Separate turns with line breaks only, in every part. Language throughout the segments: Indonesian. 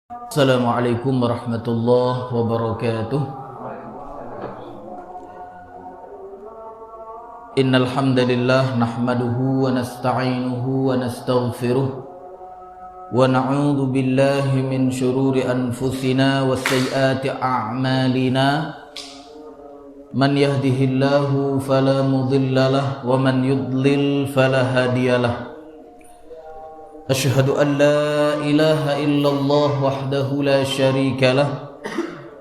Assalamualaikum warahmatullahi wabarakatuh. Innal hamdalillah nahmaduhu wa nasta'inuhu wa nastaghfiruh wa na'udzu billahi min shururi anfusina wa sayyiati a'malina. Man yahdihillahu fala mudhillalah wa man yudlil fala hadiyalah. Asyhadu an la ilaha illallah wahdahu la syarika lah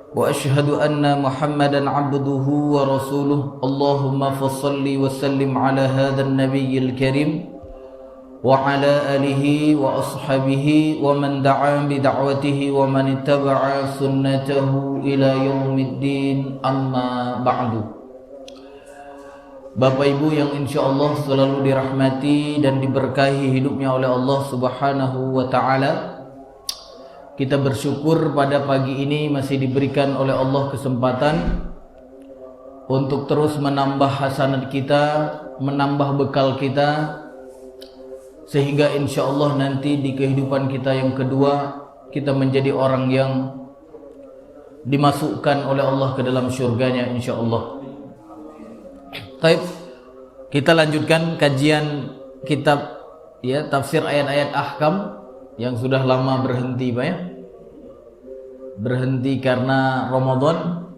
wa asyhadu anna Muhammadan abduhu wa rasuluh. Allahumma fassalli wa sallim ala hadzal nabiyyil karim wa ala alihi wa ashabihi wa man da'a bi da'watihi wa man ittaba'a sunnatahu ila yaumiddin. Amma ba'du. Bapak Ibu yang insyaallah selalu dirahmati dan diberkahi hidupnya oleh Allah Subhanahu wa taala. Kita bersyukur pada pagi ini masih diberikan oleh Allah kesempatan untuk terus menambah hasanat kita, menambah bekal kita, sehingga insyaallah nanti di kehidupan kita yang kedua kita menjadi orang yang dimasukkan oleh Allah ke dalam syurganya insyaallah. Baik, kita lanjutkan kajian kitab ya tafsir ayat-ayat ahkam yang sudah lama berhenti Pak ya. Berhenti karena Ramadan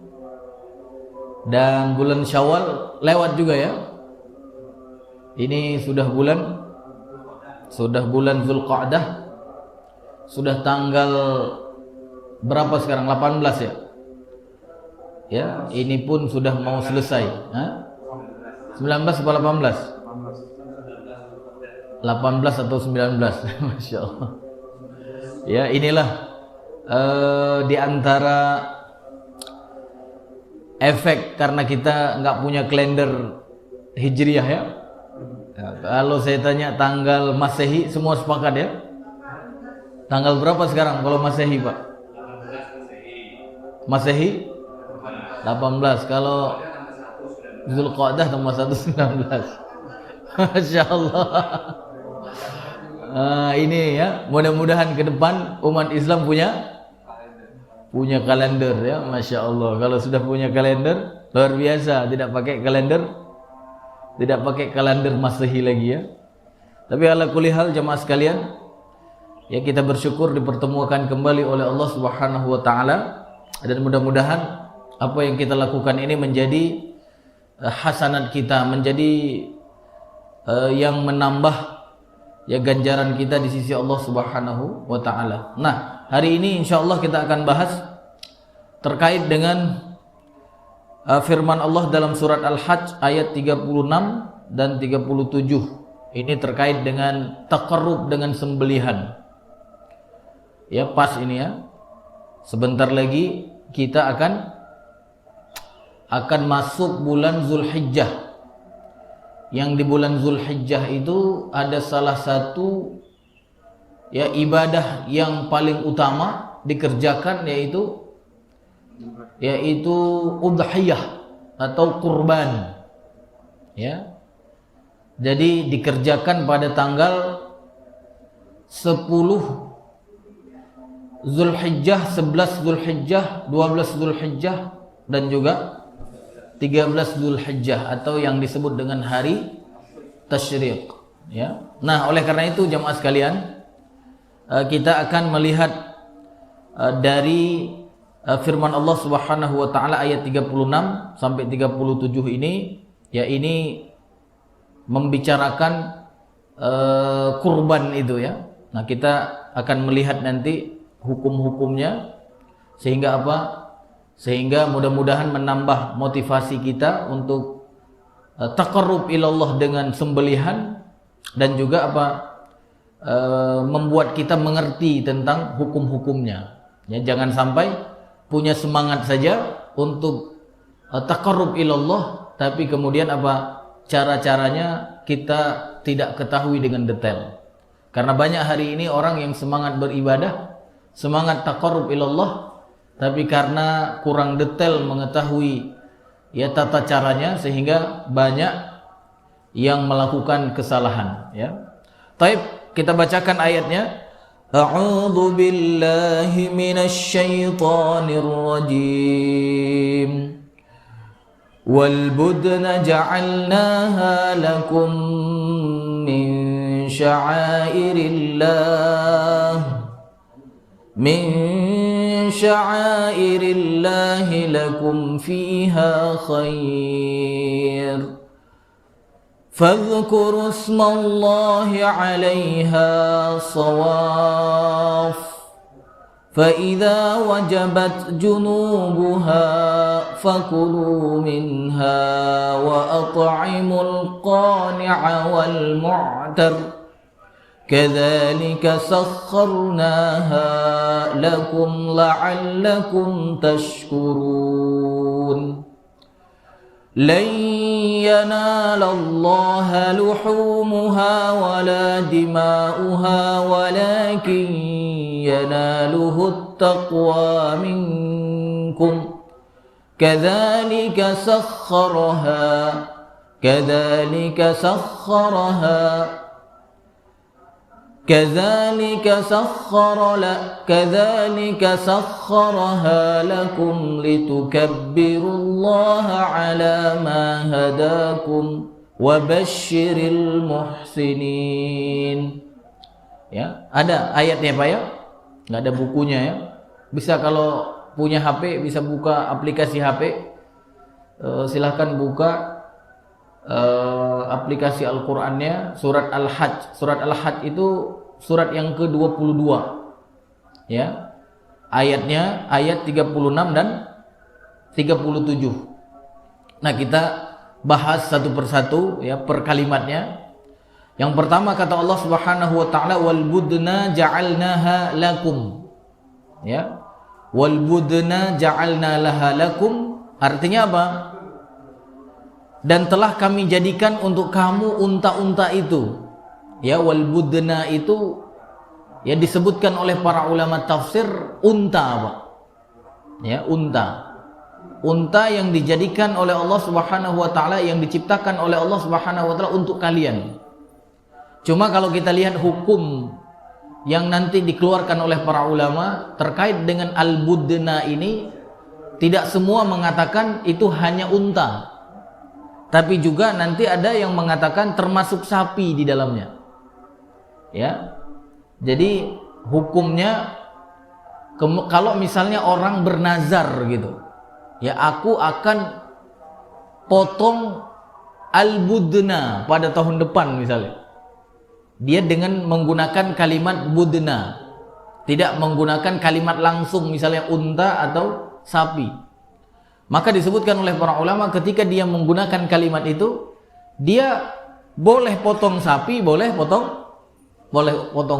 dan bulan Syawal lewat juga ya. Ini sudah bulan Zulqa'dah. Sudah tanggal berapa sekarang? 18 ya. Ya, ini pun sudah mau selesai, ha? 19 atau 18? 18 atau 19? Masya Allah. Ya, inilah di antara efek karena kita nggak punya kalender hijriah ya. Kalau saya tanya tanggal Masehi, semua sepakat ya? Tanggal berapa sekarang kalau Masehi Pak? Masehi 18. Kalau Zulqa'dah tambah 1 19. Masya Allah. Ini ya, mudah-mudahan ke depan umat Islam punya kalender ya, Masya Allah. Kalau sudah punya kalender luar biasa, tidak pakai kalender Masehi lagi ya. Tapi ala kulli hal jamaah sekalian, ya kita bersyukur dipertemukan kembali oleh Allah Subhanahu wa taala, dan mudah-mudahan apa yang kita lakukan ini menjadi hasanat kita, menjadi yang menambah ya ganjaran kita di sisi Allah Subhanahu wa taala. Nah, hari ini insyaallah kita akan bahas terkait dengan firman Allah dalam surat Al-Hajj ayat 36 dan 37. Ini terkait dengan taqarrub dengan sembelihan. Ya, pas ini ya. Sebentar lagi kita akan masuk bulan Zulhijjah. Yang di bulan Zulhijjah itu ada salah satu ya ibadah yang paling utama dikerjakan, yaitu udhiyah atau kurban. Ya. Jadi dikerjakan pada tanggal 10 Zulhijjah, 11 Zulhijjah, 12 Zulhijjah dan juga 13 Zulhijjah atau yang disebut dengan hari tasyriq ya. Nah, oleh karena itu jamaah sekalian, kita akan melihat dari firman Allah Subhanahu wa taala ayat 36 sampai 37 ini, ya ini membicarakan kurban itu ya. Nah, kita akan melihat nanti hukum-hukumnya sehingga apa? Sehingga mudah-mudahan menambah motivasi kita untuk taqarrub ilallah dengan sembelihan, dan juga membuat kita mengerti tentang hukum-hukumnya. Ya, jangan sampai punya semangat saja untuk taqarrub ilallah, tapi kemudian cara-caranya kita tidak ketahui dengan detail. Karena banyak hari ini orang yang semangat beribadah, semangat taqarrub ilallah, tapi karena kurang detail mengetahui ya tata caranya, sehingga banyak yang melakukan kesalahan ya. Taib, kita bacakan ayatnya. أعوذ بالله من الشيطان الرجيم والبدن جعلناها لكم من شعائر الله لكم فيها خير فاذكروا اسم الله عليها صواف فإذا وجبت جنوبها فكلوا منها وأطعموا القانع والمعتر كذلك سخرناها لكم لعلكم تشكرون لن ينال الله لحومها ولا دماؤها ولكن يناله التقوى منكم كذلك سخرها لكم لتكبروا الله على ما هداكم وبشر المحسنين. Ya, ada ayatnya Pak ya? Nggak ada bukunya ya. Bisa kalau punya HP bisa buka aplikasi HP. Silahkan buka aplikasi Al-Qur'annya surat Al-Hajj. Surat Al-Hajj itu surat yang ke-22. Ya. Ayatnya ayat 36 dan 37. Nah, kita bahas satu persatu ya per kalimatnya. Yang pertama kata Allah Subhanahu wa taala wal budna ja'alnaha lakum. Ya. Wal budna ja'alna laha lakum artinya apa? Dan telah kami jadikan untuk kamu unta-unta itu. Ya, wal budna itu ya disebutkan oleh para ulama tafsir unta Pak. Ya, unta. Unta yang dijadikan oleh Allah Subhanahu wa taala, yang diciptakan oleh Allah Subhanahu wa taala untuk kalian. Cuma kalau kita lihat hukum yang nanti dikeluarkan oleh para ulama terkait dengan al-budna ini, tidak semua mengatakan itu hanya unta. Tapi juga nanti ada yang mengatakan termasuk sapi di dalamnya. Ya. Jadi hukumnya kalau misalnya orang bernazar gitu. Ya, aku akan potong al-budna pada tahun depan misalnya. Dia dengan menggunakan kalimat budna. Tidak menggunakan kalimat langsung misalnya unta atau sapi. Maka disebutkan oleh para ulama ketika dia menggunakan kalimat itu, dia boleh potong sapi, boleh potong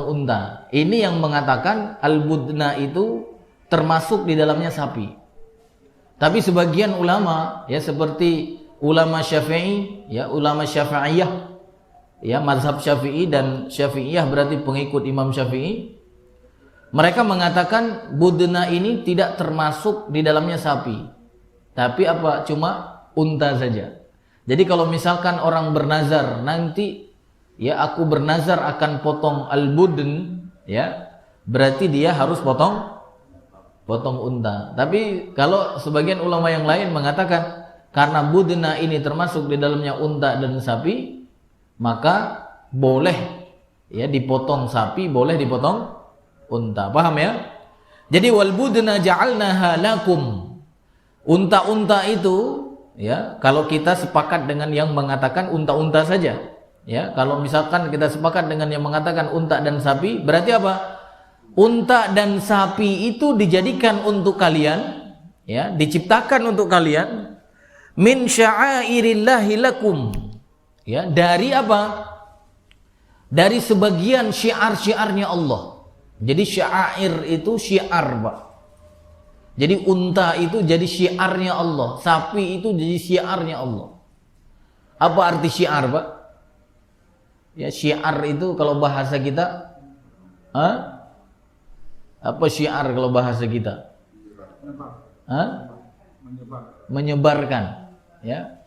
unta. Ini yang mengatakan al-budna itu termasuk di dalamnya sapi. Tapi sebagian ulama ya seperti ulama Syafi'i, ya ulama Syafi'iyah, ya mazhab Syafi'i dan Syafi'iyah berarti pengikut Imam Syafi'i. Mereka mengatakan budna ini tidak termasuk di dalamnya sapi. Tapi apa? Cuma unta saja. Jadi kalau misalkan orang bernazar nanti ya aku bernazar akan potong al-budn, ya berarti dia harus potong unta. Tapi kalau sebagian ulama yang lain mengatakan karena budna ini termasuk di dalamnya unta dan sapi, maka boleh ya dipotong sapi, boleh dipotong unta. Paham ya? Jadi wal budna ja'alnaha lakum. Unta-unta itu ya, kalau kita sepakat dengan yang mengatakan unta-unta saja, ya, kalau misalkan kita sepakat dengan yang mengatakan unta dan sapi, berarti apa? Unta dan sapi itu dijadikan untuk kalian, ya, diciptakan untuk kalian min sya'airillahi lakum. Ya, dari apa? Dari sebagian syiar-syiarnya Allah. Jadi syair itu syiar, Pak. Jadi unta itu jadi syiarnya Allah, sapi itu jadi syiarnya Allah. Apa arti syiar, Pak? Ya, syiar itu kalau bahasa kita, apa syiar kalau bahasa kita? Menyebarkan, ya,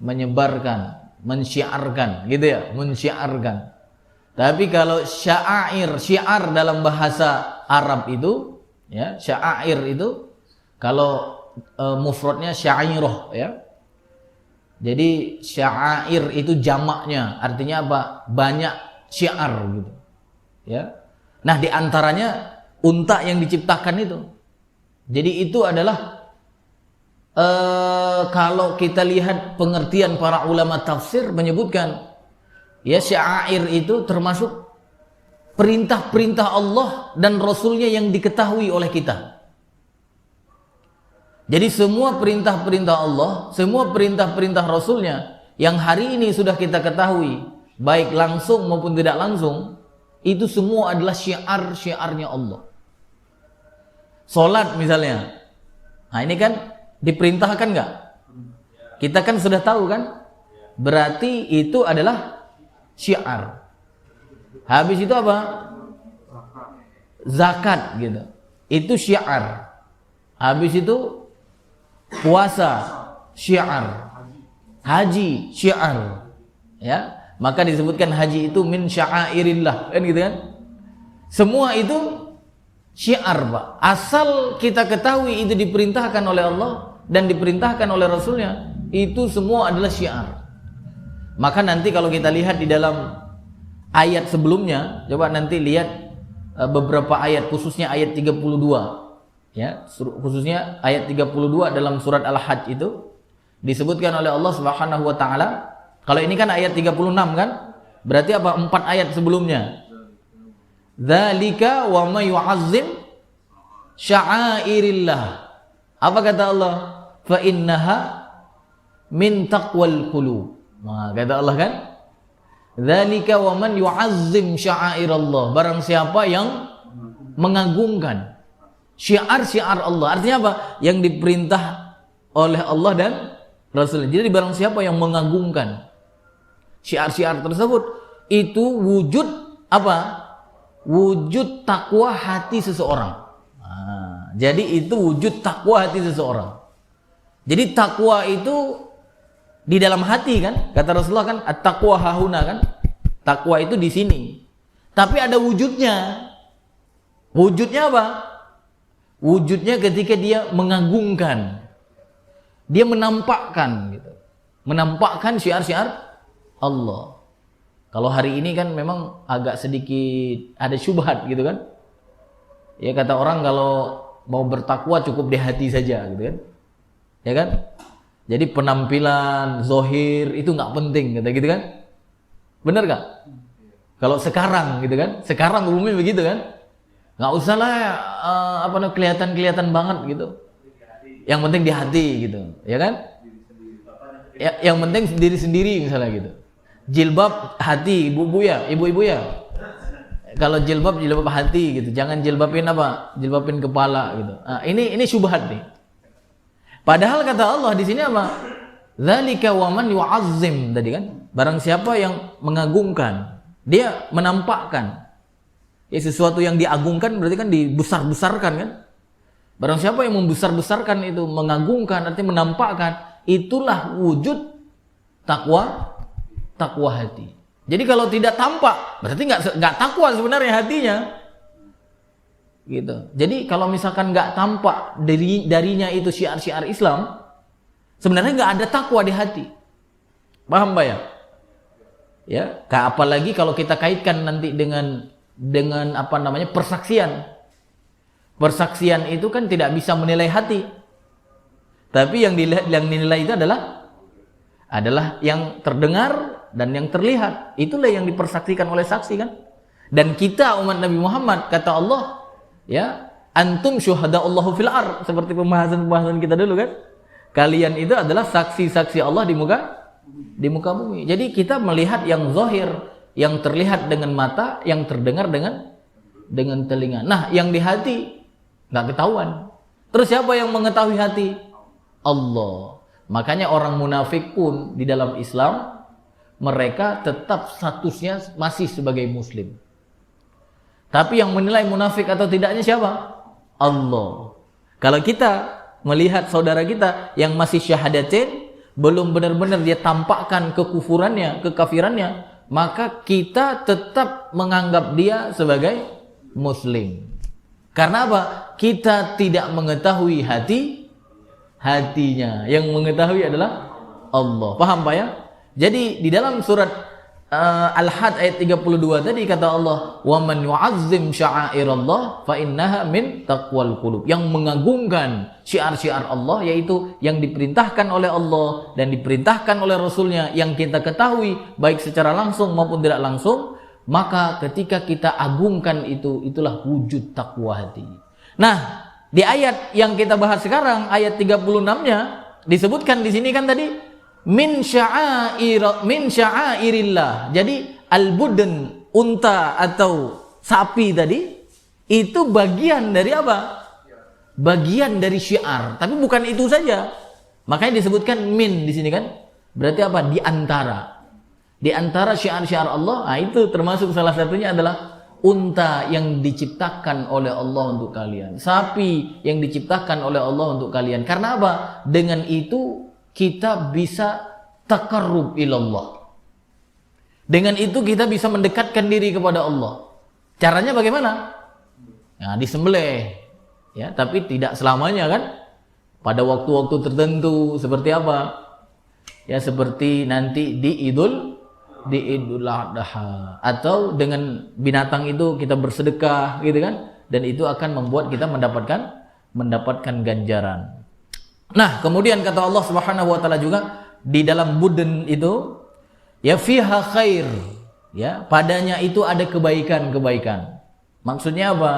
menyebarkan, mensyiarkan, gitu ya, mensyiarkan. Tapi kalau syiar dalam bahasa Arab itu, ya, syair itu kalau mufradnya syairah, ya. Jadi syair itu jamaknya, artinya apa? Banyak syiar gitu. Ya. Nah, di antaranya unta yang diciptakan itu. Jadi itu adalah kalau kita lihat pengertian para ulama tafsir menyebutkan, ya, syair itu termasuk perintah-perintah Allah dan Rasulnya yang diketahui oleh kita. Jadi semua perintah-perintah Allah, semua perintah-perintah Rasulnya yang hari ini sudah kita ketahui, baik langsung maupun tidak langsung, itu semua adalah syiar-syiarnya Allah. Salat misalnya, nah ini kan diperintahkan nggak? Kita kan sudah tahu kan? Berarti itu adalah syiar. Habis itu apa? Zakat gitu. Itu syiar. Habis itu puasa, syiar. Haji, syiar. Ya, maka disebutkan haji itu min sya'airillah, kan gitu kan? Semua itu syiar, Pak. Asal kita ketahui itu diperintahkan oleh Allah dan diperintahkan oleh Rasulnya, itu semua adalah syiar. Maka nanti kalau kita lihat di dalam ayat sebelumnya, coba nanti lihat beberapa ayat, khususnya ayat 32. Ya, khususnya ayat 32 dalam surat Al-Hajj itu disebutkan oleh Allah Subhanahu wa taala. Kalau ini kan ayat 36 kan? Berarti apa? 4 ayat sebelumnya. Dzalika wa may yu'azzim sya'airillah. Apa kata Allah? Fa innaha min taqwal qulub. Nah, kata Allah kan? Dzalika wa man yu'azzim sya'airallah. Barang siapa yang mengagungkan syiar-syiar Allah. Artinya apa? Yang diperintah oleh Allah dan Rasulnya. Jadi barang siapa yang mengagungkan syiar-syiar tersebut, itu wujud apa? Wujud takwa hati seseorang. Nah, jadi itu wujud takwa hati seseorang. Jadi takwa itu di dalam hati kan? Kata Rasulullah kan, at-taqwa hahuna kan? Takwa itu di sini. Tapi ada wujudnya. Wujudnya apa? Wujudnya ketika dia mengagungkan, dia menampakkan gitu, menampakkan syiar-syiar Allah. Kalau hari ini kan memang agak sedikit ada syubhat gitu kan. Ya, kata orang kalau mau bertakwa cukup di hati saja gitu kan. Ya kan? Jadi penampilan zohir itu nggak penting, kata gitu kan? Bener gak? Kalau sekarang gitu kan? Sekarang umumnya begitu kan? Nggak usah lah kelihatan banget gitu. Yang penting di hati gitu, ya kan? Ya, yang penting diri sendiri misalnya gitu. Jilbab hati, ibu-ibu ya. Kalau jilbab hati gitu. Jangan jilbabin apa? Jilbabin kepala gitu. Nah, ini syubhat nih. Padahal kata Allah di sini apa? Dzalika wa man yu'azzim, tadi kan? Barang siapa yang mengagungkan, dia menampakkan. Ya, sesuatu yang diagungkan berarti kan dibesar-besarkan kan? Barang siapa yang membesar-besarkan itu, mengagungkan, artinya menampakkan, itulah wujud takwa hati. Jadi kalau tidak tampak, berarti nggak takwa sebenarnya hatinya. Gitu. Jadi kalau misalkan nggak tampak darinya itu syiar-syiar Islam, sebenarnya nggak ada takwa di hati. Paham Pak ya? Ya, apalagi kalau kita kaitkan nanti dengan persaksian. Persaksian itu kan tidak bisa menilai hati. Tapi yang dinilai itu adalah yang terdengar dan yang terlihat. Itulah yang dipersaksikan oleh saksi kan? Dan kita umat Nabi Muhammad, kata Allah, ya, antum syuhada'ullahu fil ard, seperti pembahasan kita dulu kan? Kalian itu adalah saksi-saksi Allah di muka bumi. Jadi kita melihat yang zahir, yang terlihat dengan mata, yang terdengar dengan telinga. Nah, yang di hati nggak ketahuan. Terus siapa yang mengetahui hati? Allah. Makanya orang munafik pun di dalam Islam, mereka tetap statusnya masih sebagai muslim. Tapi yang menilai munafik atau tidaknya siapa? Allah. Kalau kita melihat saudara kita yang masih syahadatin, belum benar-benar dia tampakkan kekufurannya, kekafirannya, maka kita tetap menganggap dia sebagai muslim. Karena apa? Kita tidak mengetahui hatinya. Yang mengetahui adalah Allah. Paham Pak ya? Jadi di dalam surat Al-Had ayat 32 tadi kata Allah, "Wa man yu'azzim sya'airallah fa innaha min taqwal qulub." Yang mengagungkan syiar-syiar Allah, yaitu yang diperintahkan oleh Allah dan diperintahkan oleh Rasulnya, yang kita ketahui baik secara langsung maupun tidak langsung, maka ketika kita agungkan itu, itulah wujud takwa hati. Nah, di ayat yang kita bahas sekarang, ayat 36-nya disebutkan di sini kan tadi min sya'airillah. Jadi al-budn, unta atau sapi tadi, itu bagian dari apa? Bagian dari syiar. Tapi bukan itu saja. Makanya disebutkan min di sini kan. Berarti apa? Di antara. Di antara syiar-syiar Allah, nah itu termasuk salah satunya adalah unta yang diciptakan oleh Allah untuk kalian. Sapi yang diciptakan oleh Allah untuk kalian. Karena apa? Dengan itu kita bisa taqarrub ilallah. Dengan itu kita bisa mendekatkan diri kepada Allah. Caranya bagaimana? Nah, disembelih. Ya, tapi tidak selamanya kan? Pada waktu-waktu tertentu seperti apa? Ya, seperti nanti di Idul Adha, atau dengan binatang itu kita bersedekah gitu kan? Dan itu akan membuat kita mendapatkan ganjaran. Nah, kemudian kata Allah Subhanahu wa taala juga di dalam budun itu, ya fiha khair, ya, padanya itu ada kebaikan-kebaikan. Maksudnya apa?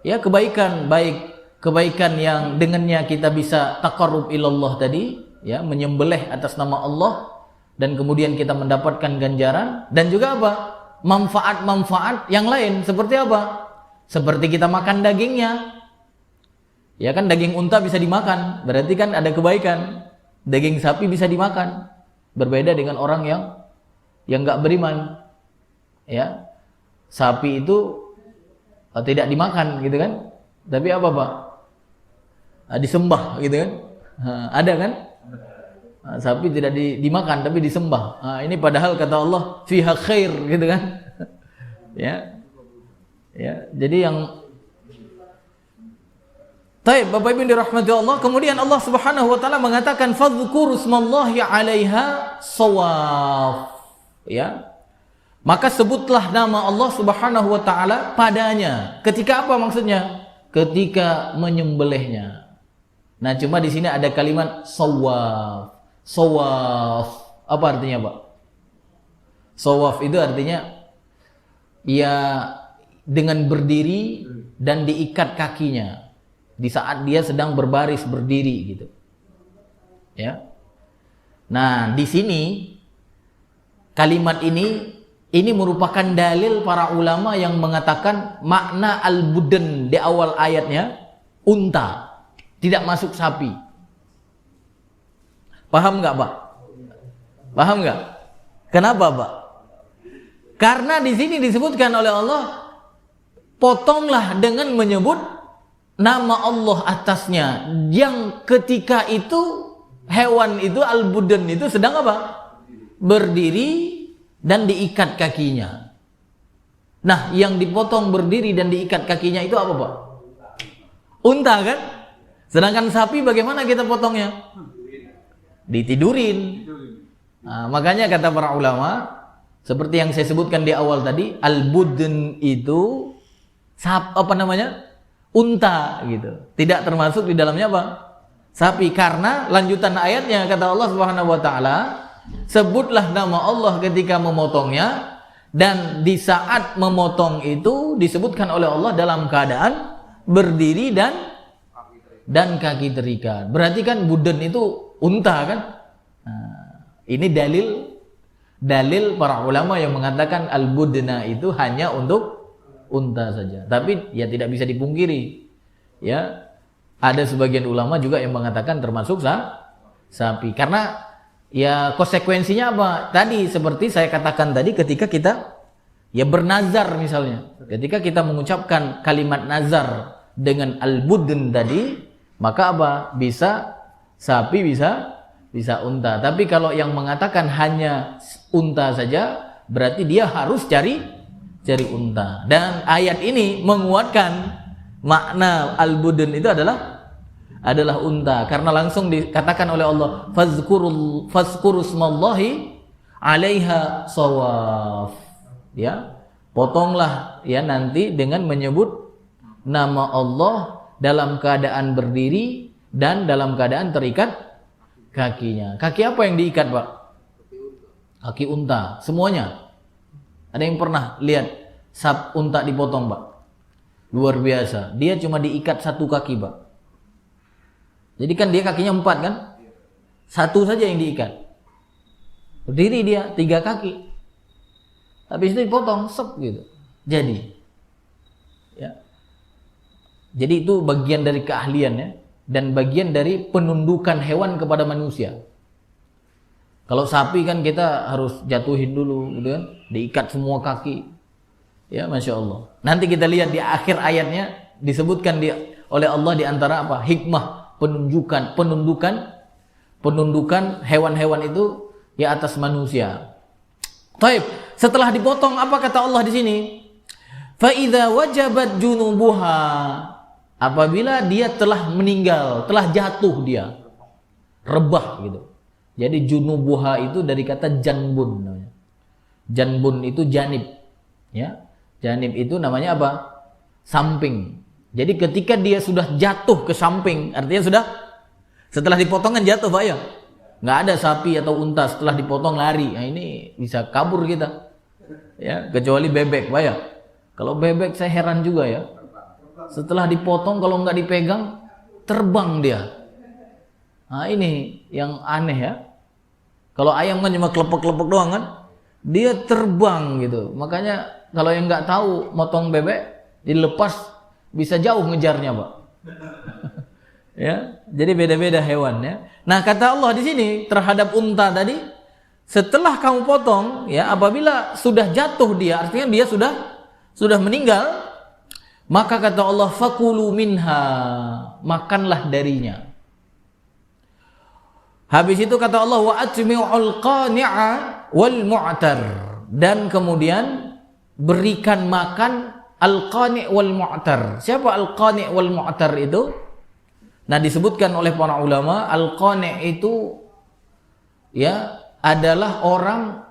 Ya, kebaikan, baik kebaikan yang dengannya kita bisa taqarrub ilallah tadi, ya, menyembelih atas nama Allah dan kemudian kita mendapatkan ganjaran, dan juga apa? Manfaat-manfaat yang lain seperti apa? Seperti kita makan dagingnya. Ya kan, daging unta bisa dimakan, berarti kan ada kebaikan. Daging sapi bisa dimakan, berbeda dengan orang yang nggak beriman. Ya, sapi itu tidak dimakan gitu kan, tapi apa Pak? Disembah gitu kan. Ada kan? Sapi tidak dimakan tapi disembah. Ini padahal kata Allah fiha khair gitu kan. Ya, jadi yang Baik, Bapak Ibu dirahmati Allah. Kemudian Allah Subhanahu wa taala mengatakan fadhkuru smallahi 'alaiha shawaf. Ya. Maka sebutlah nama Allah Subhanahu wa taala padanya. Ketika apa maksudnya? Ketika menyembelihnya. Nah, cuma di sini ada kalimat shawaf. Shawaf. Apa artinya, Pak? Shawaf itu artinya ya dengan berdiri dan diikat kakinya di saat dia sedang berbaris berdiri gitu. Ya. Nah, di sini kalimat ini merupakan dalil para ulama yang mengatakan makna al-budn di awal ayatnya unta, tidak masuk sapi. Paham nggak, Pak? Paham nggak? Kenapa, Pak? Karena di sini disebutkan oleh Allah, potonglah dengan menyebut nama Allah atasnya, yang ketika itu hewan itu al-budn itu sedang apa? Berdiri dan diikat kakinya. Nah, yang dipotong berdiri dan diikat kakinya itu apa, Pak? Unta kan? Sedangkan sapi bagaimana kita potongnya? Ditidurin. Nah, makanya kata para ulama, seperti yang saya sebutkan di awal tadi, al-budn itu unta gitu. Tidak termasuk di dalamnya apa? Sapi, karena lanjutan ayatnya kata Allah Subhanahu wa taala, sebutlah nama Allah ketika memotongnya, dan di saat memotong itu disebutkan oleh Allah dalam keadaan berdiri dan kaki terikat. Berarti kan budn itu unta kan? Nah, ini dalil para ulama yang mengatakan al-budna itu hanya untuk unta saja. Tapi ya tidak bisa dipungkiri, ya ada sebagian ulama juga yang mengatakan termasuk sapi. Karena ya konsekuensinya apa? Tadi seperti saya katakan tadi, ketika kita ya bernazar misalnya, ketika kita mengucapkan kalimat nazar dengan al-budn tadi, maka apa? Bisa sapi, bisa unta. Tapi kalau yang mengatakan hanya unta saja, berarti dia harus cari unta. Dan ayat ini menguatkan makna al-budun itu adalah unta, karena langsung dikatakan oleh Allah fazkurusmallahi 'alaiha shawaf. Ya, potonglah ya nanti dengan menyebut nama Allah dalam keadaan berdiri dan dalam keadaan terikat kakinya. Kaki apa yang diikat, Pak? Kaki unta, semuanya. Ada yang pernah lihat unta dipotong, Pak? Luar biasa. Dia cuma diikat satu kaki, Pak. Jadi kan dia kakinya 4 kan? Satu saja yang diikat. Berdiri dia 3 kaki. Habis itu dipotong, sep gitu. Jadi, ya. Jadi itu bagian dari keahlian ya, dan bagian dari penundukan hewan kepada manusia. Kalau sapi kan kita harus jatuhin dulu, gitu kan? Diikat semua kaki. Ya, Masya Allah. Nanti kita lihat di akhir ayatnya disebutkan oleh Allah di antara apa? Hikmah penundukan hewan-hewan itu ya atas manusia. Taib. Setelah dipotong, apa kata Allah di sini? Fa idza wajabat junubuha. Apabila dia telah meninggal, telah jatuh dia, rebah gitu. Jadi junubuha itu dari kata janbun namanya. Janbun itu janib. Ya. Janib itu namanya apa? Samping. Jadi ketika dia sudah jatuh ke samping, artinya sudah setelah dipotong kan jatuh, Pak ya. Nggak ada sapi atau unta setelah dipotong lari. Nah, ini bisa kabur kita. Ya, kecuali bebek, Pak ya. Kalau bebek saya heran juga ya. Setelah dipotong kalau nggak dipegang terbang dia. Nah, ini yang aneh ya. Kalau ayam kan cuma kelepek-kelepek doang kan. Dia terbang gitu. Makanya kalau yang nggak tahu motong bebek dilepas bisa jauh ngejarnya, Pak. Ya, jadi beda-beda hewan ya. Nah, kata Allah di sini terhadap unta tadi, setelah kamu potong ya, apabila sudah jatuh dia, artinya dia sudah meninggal, maka kata Allah fakulu minha, makanlah darinya. Habis itu kata Allah wa atmi'ul qani'a wal mu'tar, dan kemudian berikan makan al-qani' wal mu'tar. Siapa al-qani' wal mu'tar itu? Nah, disebutkan oleh para ulama, al-qani' itu ya adalah orang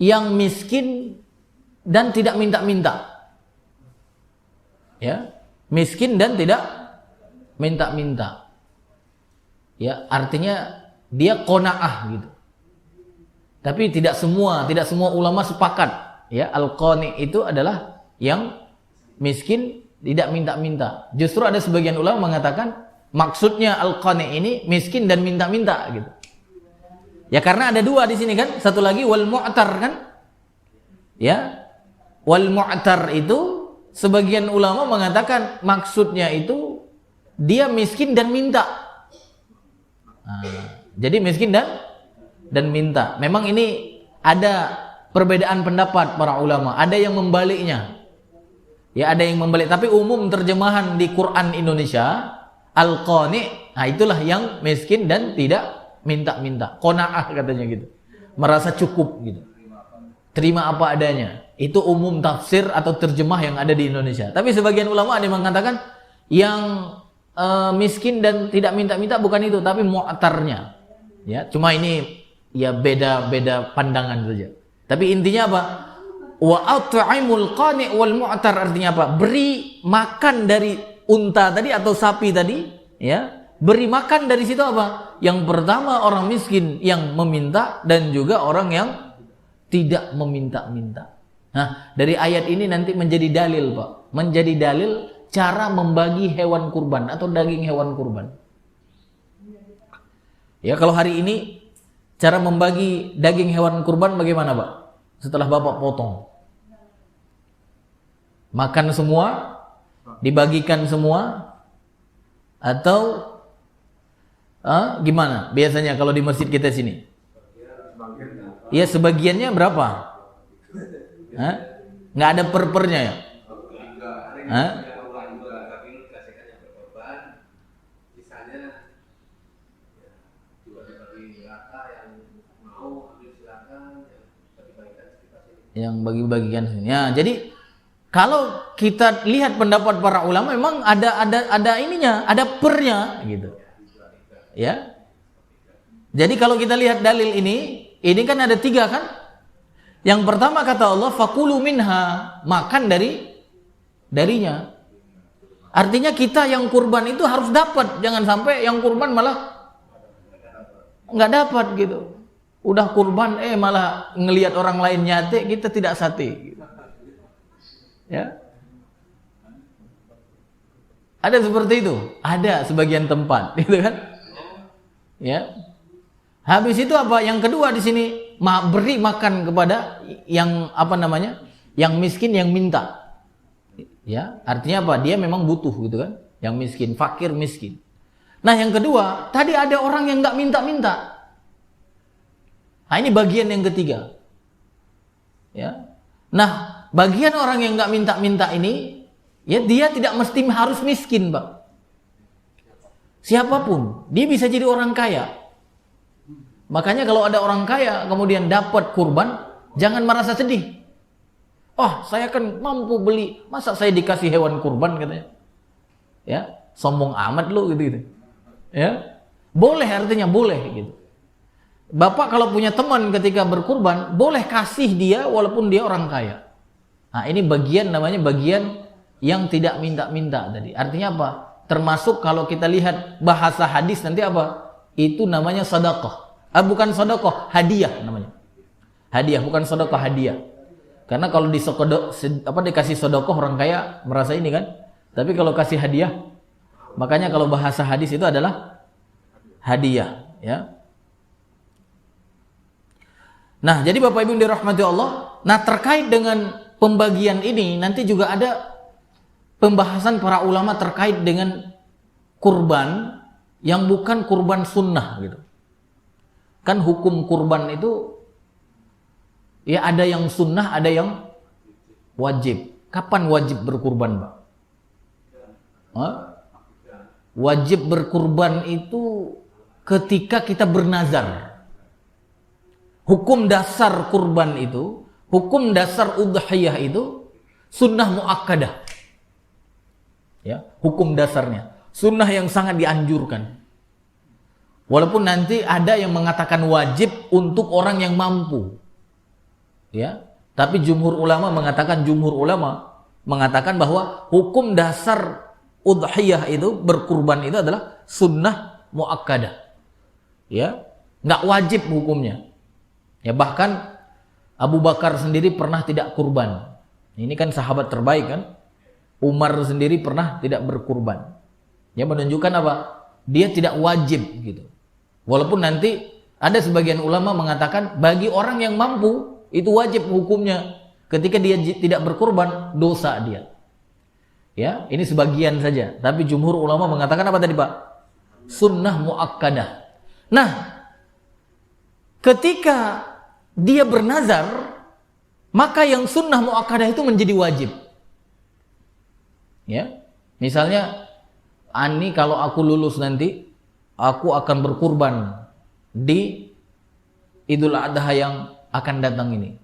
yang miskin dan tidak minta-minta. Ya, miskin dan tidak minta-minta. Ya, artinya dia qanaah gitu. Tapi tidak semua ulama sepakat ya, al-qani' itu adalah yang miskin tidak minta-minta. Justru ada sebagian ulama mengatakan maksudnya al-qani' ini miskin dan minta-minta gitu. Ya karena ada dua di sini kan, satu lagi wal mu'tar kan? Ya. Wal mu'tar itu sebagian ulama mengatakan maksudnya itu dia miskin dan minta. Nah, jadi miskin dan minta. Memang ini ada perbedaan pendapat para ulama. Ada yang membaliknya. Ya, ada yang membalik. Tapi umum terjemahan di Quran Indonesia, al-qani', nah itulah yang miskin dan tidak minta-minta. Qanaah katanya gitu. Merasa cukup gitu. Terima apa adanya. Itu umum tafsir atau terjemah yang ada di Indonesia. Tapi sebagian ulama ada yang mengatakan yang miskin dan tidak minta-minta bukan itu, tapi mu'tarnya. Ya, cuma ini ya beda-beda pandangan saja. Tapi intinya apa? Wa at'imul qani' wal mu'tar, artinya apa? Beri makan dari unta tadi atau sapi tadi, ya. Beri makan dari situ apa? Yang pertama orang miskin yang meminta dan juga orang yang tidak meminta-minta. Nah, dari ayat ini nanti menjadi dalil, Pak. Menjadi dalil cara membagi hewan kurban atau daging hewan kurban. Ya, kalau hari ini cara membagi daging hewan kurban bagaimana, Pak? Setelah Bapak potong. Makan semua? Dibagikan semua? Atau gimana biasanya kalau di masjid kita sini? Ya, sebagiannya berapa? Nggak ada per-pernya ya? Yang bagi-bagikan. Ya, jadi kalau kita lihat pendapat para ulama memang ada ininya, ada pernya gitu. Ya. Jadi kalau kita lihat dalil ini kan ada 3 kan? Yang pertama kata Allah, fakulu minha, makan darinya. Artinya kita yang kurban itu harus dapat, jangan sampai yang kurban malah nggak dapat gitu. Udah kurban malah ngelihat orang lain nyate, kita tidak sate gitu. Ya. Ada seperti itu, ada sebagian tempat gitu kan. Ya. Habis itu apa? Yang kedua di sini beri makan kepada yang yang miskin, yang minta. Ya, artinya apa? Dia memang butuh gitu kan, yang miskin, fakir miskin. Nah, yang kedua, tadi ada orang yang nggak minta-minta. Nah, ini bagian yang ketiga. Ya. Nah, bagian orang yang nggak minta-minta ini, ya dia tidak mesti harus miskin, Pak. Siapapun, dia bisa jadi orang kaya. Makanya kalau ada orang kaya kemudian dapat kurban, jangan merasa sedih. Oh, saya kan mampu beli, masa saya dikasih hewan kurban katanya. Ya, sombong amat lu gitu. Ya. Boleh, artinya boleh gitu. Bapak kalau punya teman ketika berkurban, boleh kasih dia walaupun dia orang kaya. Nah, ini namanya bagian yang tidak minta-minta tadi. Artinya apa? Termasuk kalau kita lihat bahasa hadis nanti apa? Itu namanya sedekah. Bukan sedekah, hadiah namanya. Hadiah, bukan sedekah, hadiah. Karena kalau dikasih sedekah orang kaya merasa ini kan. Tapi kalau kasih hadiah, makanya kalau bahasa hadis itu adalah hadiah, ya. Nah, jadi Bapak Ibu dirahmati Allah, nah terkait dengan pembagian ini nanti juga ada pembahasan para ulama terkait dengan kurban yang bukan kurban sunnah gitu. Kan hukum kurban itu ya ada yang sunnah, ada yang wajib. Kapan wajib berkurban, Pak? Wajib berkurban itu ketika kita bernazar. Hukum dasar kurban itu, hukum dasar udhiyah itu sunnah muakkadah. Ya, hukum dasarnya sunnah yang sangat dianjurkan. Walaupun nanti ada yang mengatakan wajib untuk orang yang mampu. Ya, tapi jumhur ulama mengatakan bahwa hukum dasar udhiyah itu, berkurban itu adalah sunnah muakkadah. Ya, nggak wajib hukumnya. Ya, bahkan Abu Bakar sendiri pernah tidak kurban. Ini kan sahabat terbaik kan. Umar sendiri pernah tidak berkurban. Ya, menunjukkan apa? Dia tidak wajib gitu. Walaupun nanti ada sebagian ulama mengatakan bagi orang yang mampu itu wajib hukumnya. Ketika dia tidak berkurban, dosa dia. Ya, ini sebagian saja. Tapi jumhur ulama mengatakan apa tadi, Pak? Sunnah muakkadah. Nah, ketika dia bernazar, maka yang sunnah muakkadah itu menjadi wajib. Ya, misalnya, Ani kalau aku lulus nanti, aku akan berkurban di Idul Adha yang akan datang ini.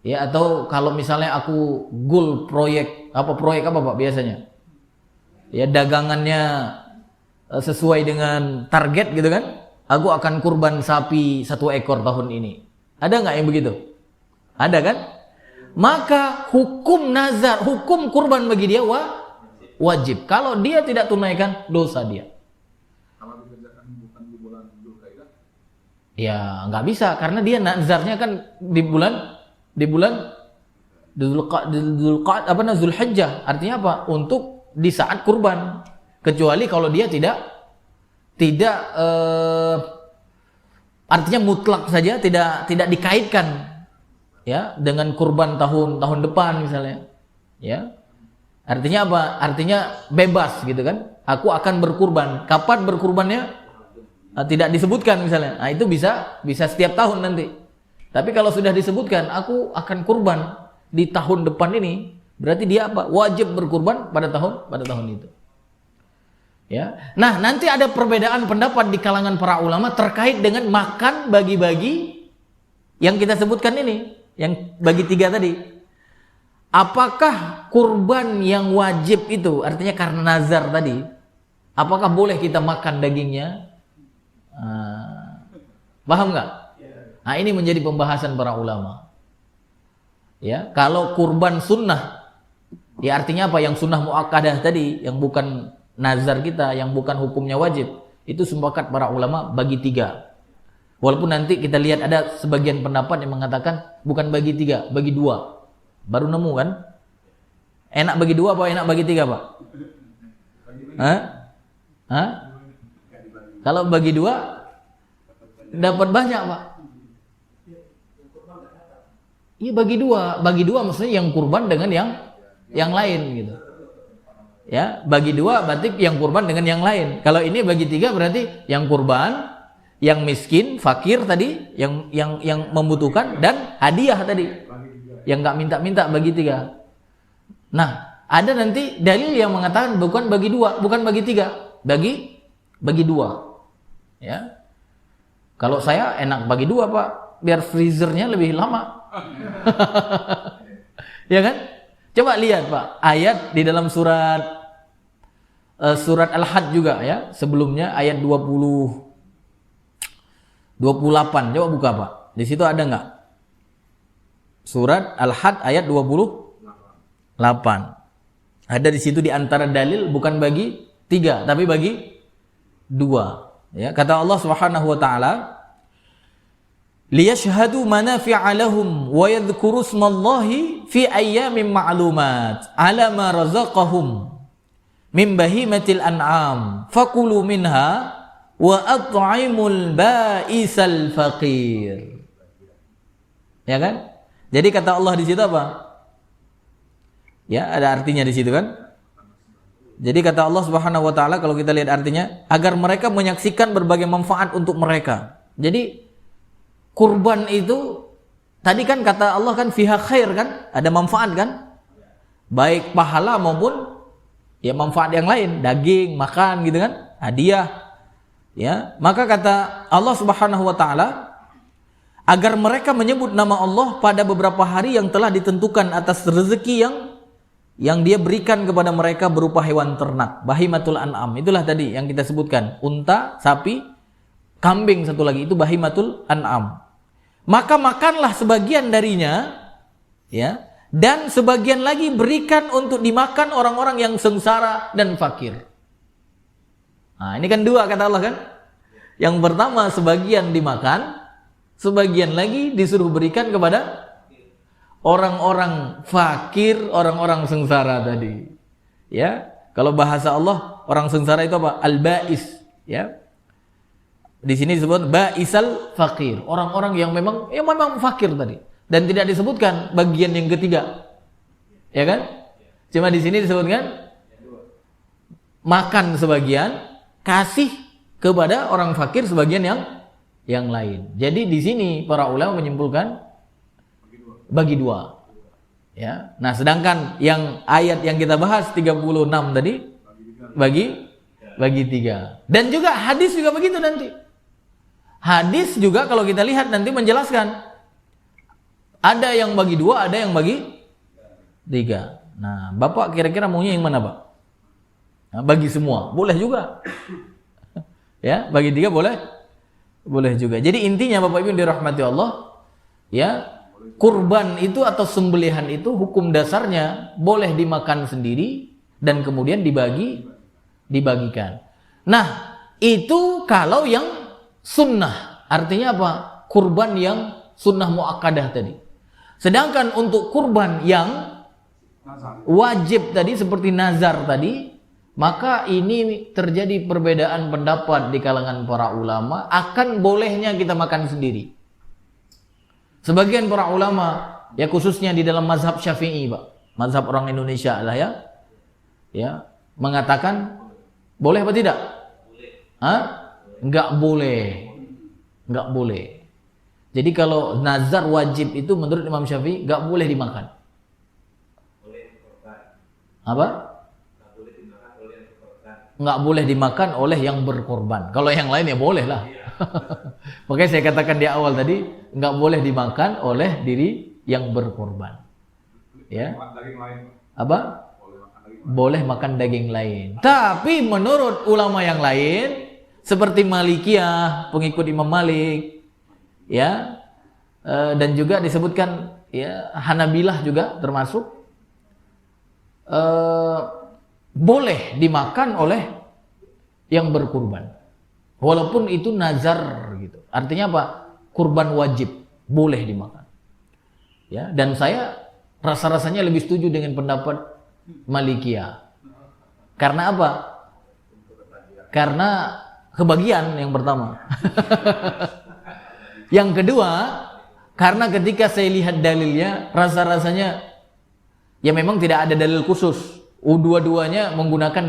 Ya, atau kalau misalnya aku goal proyek apa Pak biasanya? Ya, dagangannya sesuai dengan target gitu kan? Aku akan kurban sapi 1 ekor tahun ini. Ada nggak yang begitu? Ada kan? Maka hukum nazar, hukum kurban bagi dia wajib. Kalau dia tidak tunaikan, dosa dia. Ya nggak bisa karena dia nazarnya kan di bulan Zulhijjah. Artinya apa? Untuk di saat kurban. Kecuali kalau dia tidak artinya mutlak saja, tidak dikaitkan ya dengan kurban tahun depan misalnya. Ya. Artinya apa? Artinya bebas gitu kan. Aku akan berkurban. Kapan berkurbannya? Tidak disebutkan misalnya. Nah, itu bisa setiap tahun nanti. Tapi kalau sudah disebutkan aku akan kurban di tahun depan ini, berarti dia apa? Wajib berkurban pada tahun itu. Ya. Nah, nanti ada perbedaan pendapat di kalangan para ulama terkait dengan makan bagi-bagi yang kita sebutkan ini, yang bagi 3 tadi. Apakah kurban yang wajib itu, artinya karena nazar tadi, apakah boleh kita makan dagingnya? Paham nggak? Nah, ini menjadi pembahasan para ulama. Ya, kalau kurban sunnah, ya artinya apa? Yang sunnah muakkadah tadi, yang bukan nazar kita, yang bukan hukumnya wajib, itu sepakat para ulama bagi 3. Walaupun nanti kita lihat ada sebagian pendapat yang mengatakan bukan bagi 3, bagi 2. Baru nemu kan? Enak bagi 2 apa enak bagi 3, Pak? Hah? Kalau bagi 2 dapat banyak, Pak. Iya, bagi 2. Bagi 2 maksudnya yang kurban dengan yang lain gitu. Ya, bagi 2 berarti yang kurban dengan yang lain. Kalau ini bagi 3 berarti yang kurban, yang miskin, fakir tadi, yang membutuhkan, dan hadiah tadi, yang nggak minta-minta, bagi 3. Nah, ada nanti dalil yang mengatakan bukan bagi 2, bukan bagi 3, bagi 2. Ya, kalau saya enak bagi 2, Pak, biar freezernya lebih lama. Ya kan? Coba lihat, Pak, ayat di dalam surat Al-Had juga ya, sebelumnya ayat 28. Coba buka, Pak. Di situ ada nggak? Surat Al-Had ayat 28. Ada di situ di antara dalil bukan bagi 3 tapi bagi 2. Ya, kata Allah Subhanahu wa taala, liyashhadu manafi'a lahum wa yadhkuru ismallahi fi ayyamin ma'lumat 'ala ma razaqahum min bahimatil an'am fakulu minha wa at'imul ba'isal faqir. Ya kan? Jadi kata Allah di situ apa? Ya, ada artinya di situ kan? Jadi kata Allah Subhanahu wa taala, kalau kita lihat artinya, agar mereka menyaksikan berbagai manfaat untuk mereka. Jadi kurban itu tadi kan kata Allah kan fiha khair kan? Ada manfaat kan? Baik pahala maupun ya manfaat yang lain, daging, makan gitu kan? Hadiah. Ya, maka kata Allah Subhanahu wa taala, agar mereka menyebut nama Allah pada beberapa hari yang telah ditentukan atas rezeki yang dia berikan kepada mereka berupa hewan ternak, bahimatul an'am. Itulah tadi yang kita sebutkan, unta, sapi, kambing, satu lagi itu bahimatul an'am. Maka makanlah sebagian darinya, ya, dan sebagian lagi berikan untuk dimakan orang-orang yang sengsara dan fakir. Nah, ini kan 2 kata Allah kan? Yang pertama sebagian dimakan, sebagian lagi disuruh berikan kepada orang-orang fakir, orang-orang sengsara tadi. Ya, kalau bahasa Allah orang sengsara itu apa? Al-ba'is, ya. Di sini disebut ba'isal fakir, orang-orang yang memang fakir tadi. Dan tidak disebutkan bagian yang ketiga. Ya kan? Cuma di sini disebutkan makan sebagian, kasih kepada orang fakir sebagian yang lain. Jadi di sini para ulama menyimpulkan bagi 2. Ya. Nah, sedangkan yang ayat yang kita bahas 36 tadi bagi 3. Dan juga hadis juga begitu nanti. Hadis juga kalau kita lihat nanti menjelaskan ada yang bagi 2, ada yang bagi 3. Nah, Bapak kira-kira maunya yang mana, Pak? Nah, bagi semua, boleh juga. Ya, bagi 3 boleh juga. Jadi intinya Bapak Ibu dirahmati Allah, ya, kurban itu atau sembelihan itu hukum dasarnya boleh dimakan sendiri dan kemudian dibagikan. Nah, itu kalau yang sunnah, artinya apa? Kurban yang sunnah muakkadah tadi. Sedangkan untuk kurban yang wajib tadi seperti nazar tadi, maka ini terjadi perbedaan pendapat di kalangan para ulama akan bolehnya kita makan sendiri. Sebagian para ulama, ya khususnya di dalam mazhab Syafi'i, Pak, mazhab orang Indonesia lah ya, mengatakan boleh apa tidak? Enggak boleh. Jadi kalau nazar wajib itu menurut Imam Syafi'i enggak boleh dimakan. Apa? Enggak boleh dimakan oleh yang berkorban. Kalau yang lain ya boleh lah. Makanya saya katakan di awal tadi, enggak boleh dimakan oleh diri yang berkorban. Ya. Apa? Boleh makan daging lain. Tapi menurut ulama yang lain seperti Malikiyah, pengikut Imam Malik, ya, dan juga disebutkan ya Hanabilah juga termasuk, boleh dimakan oleh yang berkurban, walaupun itu nazar gitu. Artinya apa? Kurban wajib boleh dimakan. Ya, dan saya rasa-rasanya lebih setuju dengan pendapat Malikiyah. Karena apa? Karena kebagian yang pertama. Yang kedua, karena ketika saya lihat dalilnya, rasa-rasanya ya memang tidak ada dalil khusus. Dua-duanya menggunakan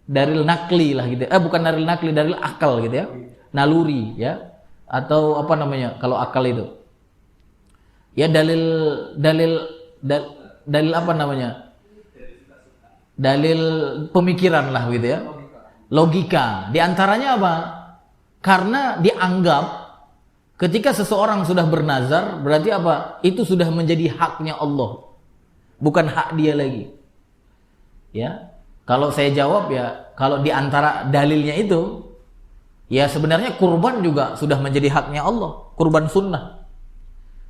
dalil nakli lah gitu. Bukan dalil nakli, dalil akal gitu ya. Naluri ya. Atau apa namanya kalau akal itu? Ya dalil apa namanya? Dalil pemikiran lah gitu ya. Logika. Di antaranya apa? Karena dianggap ketika seseorang sudah bernazar, berarti apa? Itu sudah menjadi haknya Allah. Bukan hak dia lagi. Ya. Kalau saya jawab ya, kalau di antara dalilnya itu, ya sebenarnya kurban juga sudah menjadi haknya Allah. Kurban sunnah.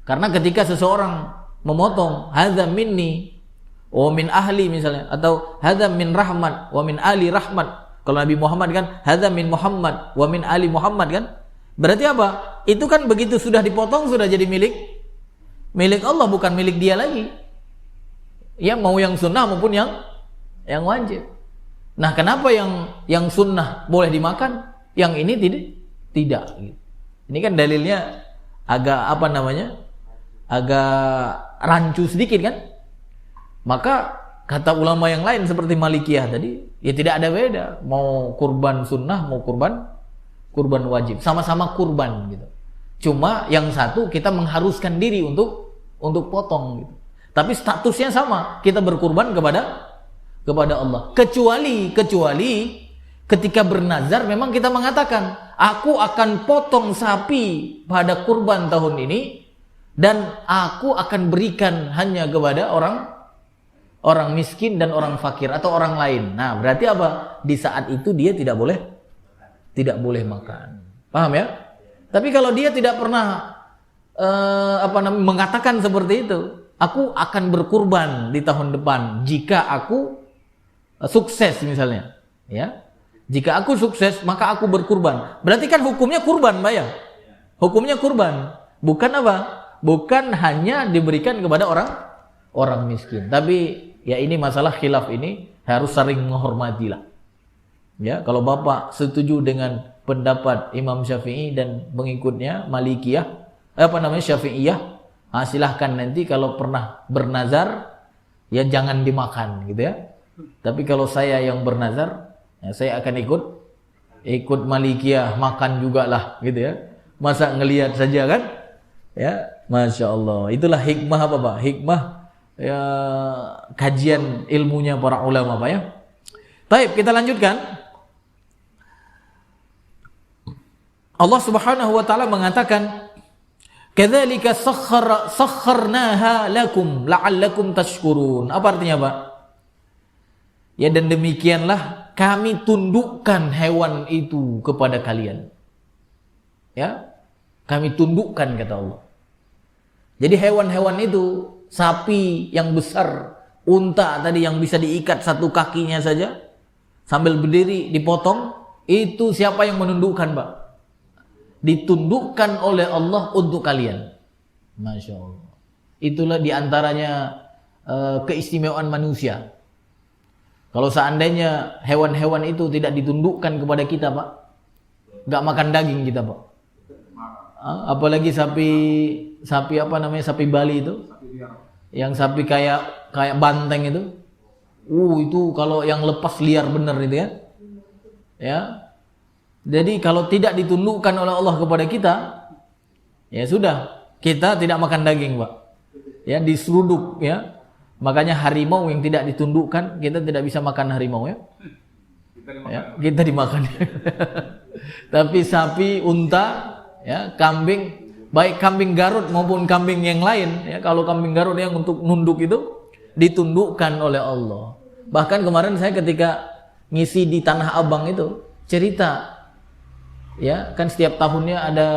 Karena ketika seseorang memotong, hadza minni wa min ahli misalnya, atau hadza min rahmat wa min ali rahmat. Kalau Nabi Muhammad kan hadza min Muhammad wa min ali Muhammad kan? Berarti apa? Itu kan begitu sudah dipotong sudah jadi milik Allah, bukan milik dia lagi. Ya mau yang sunnah maupun yang wajib. Nah, kenapa yang sunnah boleh dimakan, yang ini tidak? Ini kan dalilnya agak apa namanya? Agak rancu sedikit kan? Maka kata ulama yang lain seperti Malikiyah tadi, ya tidak ada beda, mau kurban sunnah mau kurban wajib, sama-sama kurban gitu. Cuma yang satu kita mengharuskan diri untuk potong gitu. Tapi statusnya sama, kita berkurban kepada Allah. Kecuali ketika bernazar memang kita mengatakan, aku akan potong sapi pada kurban tahun ini dan aku akan berikan hanya kepada orang miskin dan orang fakir atau orang lain. Nah, berarti apa? Di saat itu dia tidak boleh makan. Paham ya? Tapi kalau dia tidak pernah mengatakan seperti itu, aku akan berkurban di tahun depan jika aku sukses misalnya, ya. Jika aku sukses, maka aku berkurban. Berarti kan hukumnya kurban, Mbak ya? Hukumnya kurban. Bukan apa? Bukan hanya diberikan kepada orang miskin. Tapi ya ini masalah khilaf ini harus saling menghormatilah. Ya, kalau Bapak setuju dengan pendapat Imam Syafi'i dan pengikutnya Malikiyah, Syafi'iyah, silahkan nanti kalau pernah bernazar ya jangan dimakan gitu ya. Tapi kalau saya yang bernazar, ya saya akan ikut Malikiyah, makan juga lah gitu ya. Masa ngelihat saja kan? Ya, Masya Allah. Itulah hikmah apa Pak? Hikmah ya, kajian ilmunya para ulama Pak ya. Baik, kita lanjutkan. Allah Subhanahu wa taala mengatakan, "Kadzalika sakharnaha lakum la'allakum tashkurun." Apa artinya, Pak? Ya, dan demikianlah kami tundukkan hewan itu kepada kalian. Ya, kami tundukkan kata Allah. Jadi hewan-hewan itu, sapi yang besar, unta tadi yang bisa diikat satu kakinya saja sambil berdiri dipotong, itu siapa yang menundukkan, Pak? Ditundukkan oleh Allah untuk kalian. Masya Allah. Itulah diantaranya keistimewaan manusia. Kalau seandainya hewan-hewan itu tidak ditundukkan kepada kita, Pak, nggak makan daging kita, Pak. Apalagi sapi apa namanya, sapi Bali itu, yang sapi kayak banteng itu. Itu kalau yang lepas liar bener itu ya. Ya. Jadi kalau tidak ditundukkan oleh Allah kepada kita, ya sudah, kita tidak makan daging, Pak. Ya, diseruduk ya. Makanya harimau yang tidak ditundukkan, kita tidak bisa makan harimau ya. Kita dimakan. Tapi sapi, unta, ya, kambing baik kambing Garut maupun kambing yang lain, ya, kalau kambing Garut yang untuk nunduk itu ditundukkan oleh Allah. Bahkan kemarin saya ketika ngisi di Tanah Abang itu cerita, ya kan setiap tahunnya ada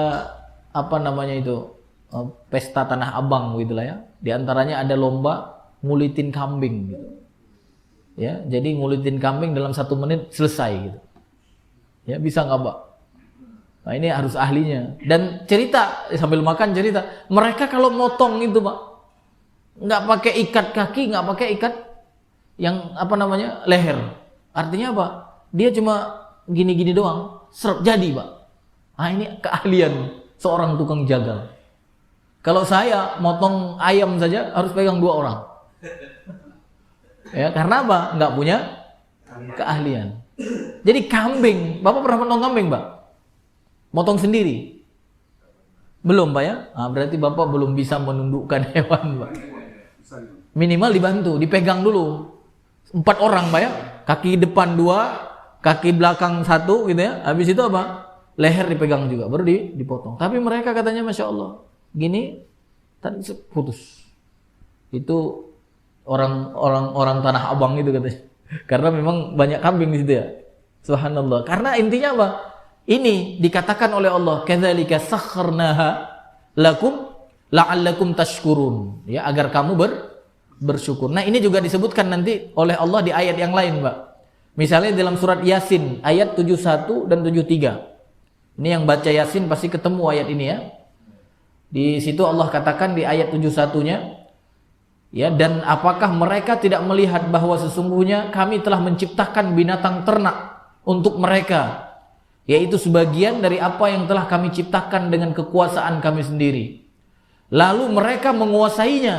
apa namanya itu pesta Tanah Abang gitulah ya. Di antaranya ada lomba ngulitin kambing gitu. Ya, jadi ngulitin kambing dalam 1 menit selesai gitu. Ya, bisa nggak Pak? Nah, ini harus ahlinya. Dan cerita sambil makan cerita, mereka kalau motong itu Pak, nggak pakai ikat kaki, nggak pakai ikat yang apa namanya leher. Artinya apa? Dia cuma gini-gini doang, serap jadi Pak. Nah, ini keahlian seorang tukang jagal. Kalau saya motong ayam saja harus pegang 2 orang. Ya, karena apa? Nggak punya keahlian. Jadi kambing, Bapak pernah motong kambing, Pak? Motong sendiri? Belum, Pak ya? Nah, berarti Bapak belum bisa menundukkan hewan, Pak. Minimal dibantu, dipegang dulu. 4 orang, Pak ya? Kaki depan 2, kaki belakang 1 gitu ya. Habis itu apa? Leher dipegang juga, baru dipotong. Tapi mereka katanya Masya Allah, gini tadi putus. Itu orang Tanah Abang itu katanya. Karena memang banyak kambing di situ ya. Subhanallah. Karena intinya apa? Ini dikatakan oleh Allah, kadzalika sakharnaha lakum la'allakum tashkurun. Ya, agar kamu bersyukur. Nah, ini juga disebutkan nanti oleh Allah di ayat yang lain, Mbak. Misalnya dalam surat Yasin ayat 71 dan 73. Ini yang baca Yasin pasti ketemu ayat ini ya. Di situ Allah katakan di ayat 71-nya, ya, dan apakah mereka tidak melihat bahwa sesungguhnya kami telah menciptakan binatang ternak untuk mereka, yaitu sebagian dari apa yang telah kami ciptakan dengan kekuasaan kami sendiri. Lalu mereka menguasainya,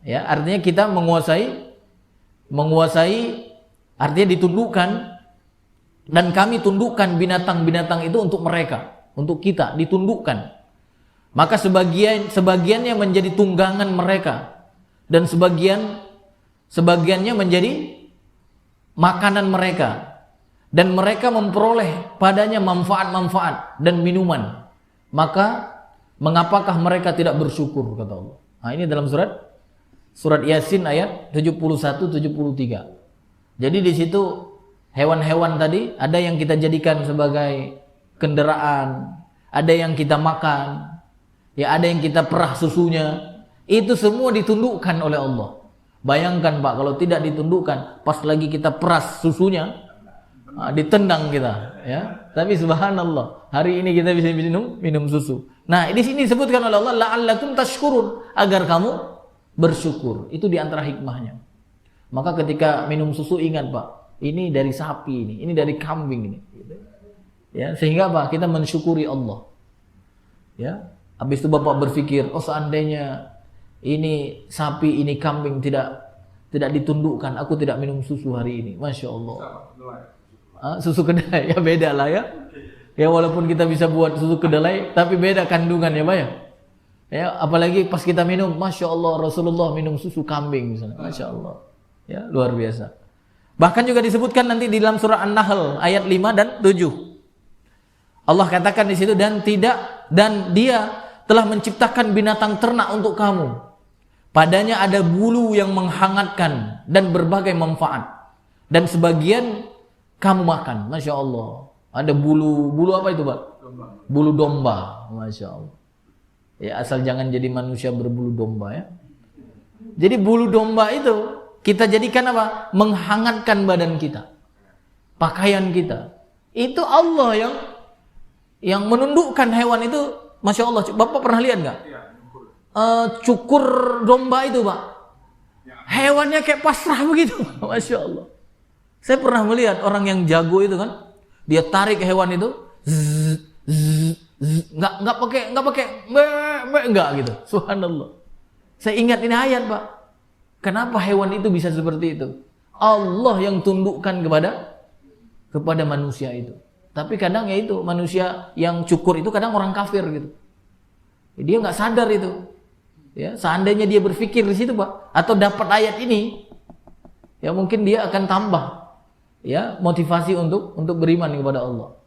ya, artinya kita menguasai artinya ditundukkan, dan kami tundukkan binatang-binatang itu untuk mereka, untuk kita ditundukkan. Maka sebagiannya menjadi tunggangan mereka, dan sebagiannya menjadi makanan mereka, dan mereka memperoleh padanya manfaat-manfaat dan minuman. Maka mengapakah mereka tidak bersyukur, kata Allah. Nah, ini dalam surat Yasin ayat 71-73. Jadi di situ hewan-hewan tadi ada yang kita jadikan sebagai kendaraan, ada yang kita makan, ya, ada yang kita perah susunya. Itu semua ditundukkan oleh Allah. Bayangkan Pak, kalau tidak ditundukkan, pas lagi kita peras susunya, ditendang kita, ya. Tapi subhanallah, hari ini kita bisa minum susu. Nah, di sini disebutkan oleh Allah, la'allakum tashkurun, agar kamu bersyukur. Itu di antara hikmahnya. Maka ketika minum susu ingat Pak, ini dari sapi ini dari kambing ini. Ya, sehingga Pak, kita mensyukuri Allah. Ya, habis itu Bapak berpikir, oh seandainya ini sapi, ini kambing tidak ditundukkan, aku tidak minum susu hari ini. Masya Allah. Susu kedelai, ya beda lah ya. Ya, walaupun kita bisa buat susu kedelai, tapi beda kandungan ya Pak ya. Ya, apalagi pas kita minum, Masya Allah, Rasulullah minum susu kambing misalnya. Masya Allah. Ya, luar biasa. Bahkan juga disebutkan nanti di dalam surah An-Nahl ayat 5 dan 7. Allah katakan di situ, dan dia telah menciptakan binatang ternak untuk kamu. Padanya ada bulu yang menghangatkan dan berbagai manfaat. Dan sebagian kamu makan. Masya Allah. Ada bulu apa itu Pak? Bulu domba. Masya Allah. Ya, asal jangan jadi manusia berbulu domba ya. Jadi bulu domba itu kita jadikan apa? Menghangatkan badan kita, pakaian kita. Itu Allah yang menundukkan hewan itu. Masya Allah. Bapak pernah lihat nggak? Cukur domba itu Pak, hewannya kayak pasrah begitu. Masya Allah. Saya pernah melihat orang yang jago itu kan, dia tarik hewan itu, nggak pakai nggak gitu. Subhanallah. Saya ingat ini ayat Pak. Kenapa hewan itu bisa seperti itu? Allah yang tundukkan kepada manusia itu. Tapi kadang ya itu manusia yang cukur itu kadang orang kafir gitu. Dia nggak sadar itu. Ya, seandainya dia berpikir di situ Pak, atau dapat ayat ini, ya mungkin dia akan tambah, ya, motivasi untuk beriman kepada Allah.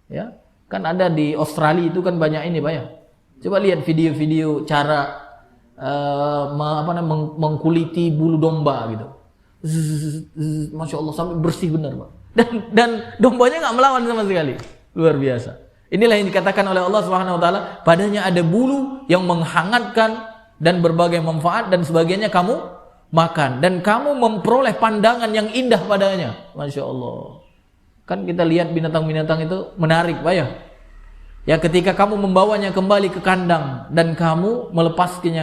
Ya, kan ada di Australia itu kan banyak ini Pak ya, Coba lihat video-video cara mengkuliti bulu domba gitu. Masya Allah sampai bersih benar, Pak. Dan dombanya nggak melawan sama sekali. Luar biasa. Inilah yang dikatakan oleh Allah Subhanahu wa taala, padanya ada bulu yang menghangatkan dan berbagai manfaat dan sebagainya kamu makan dan kamu memperoleh pandangan yang indah padanya. Masya Allah. Kan kita lihat binatang-binatang itu menarik, Pak ya. Ya ketika kamu membawanya kembali ke kandang dan kamu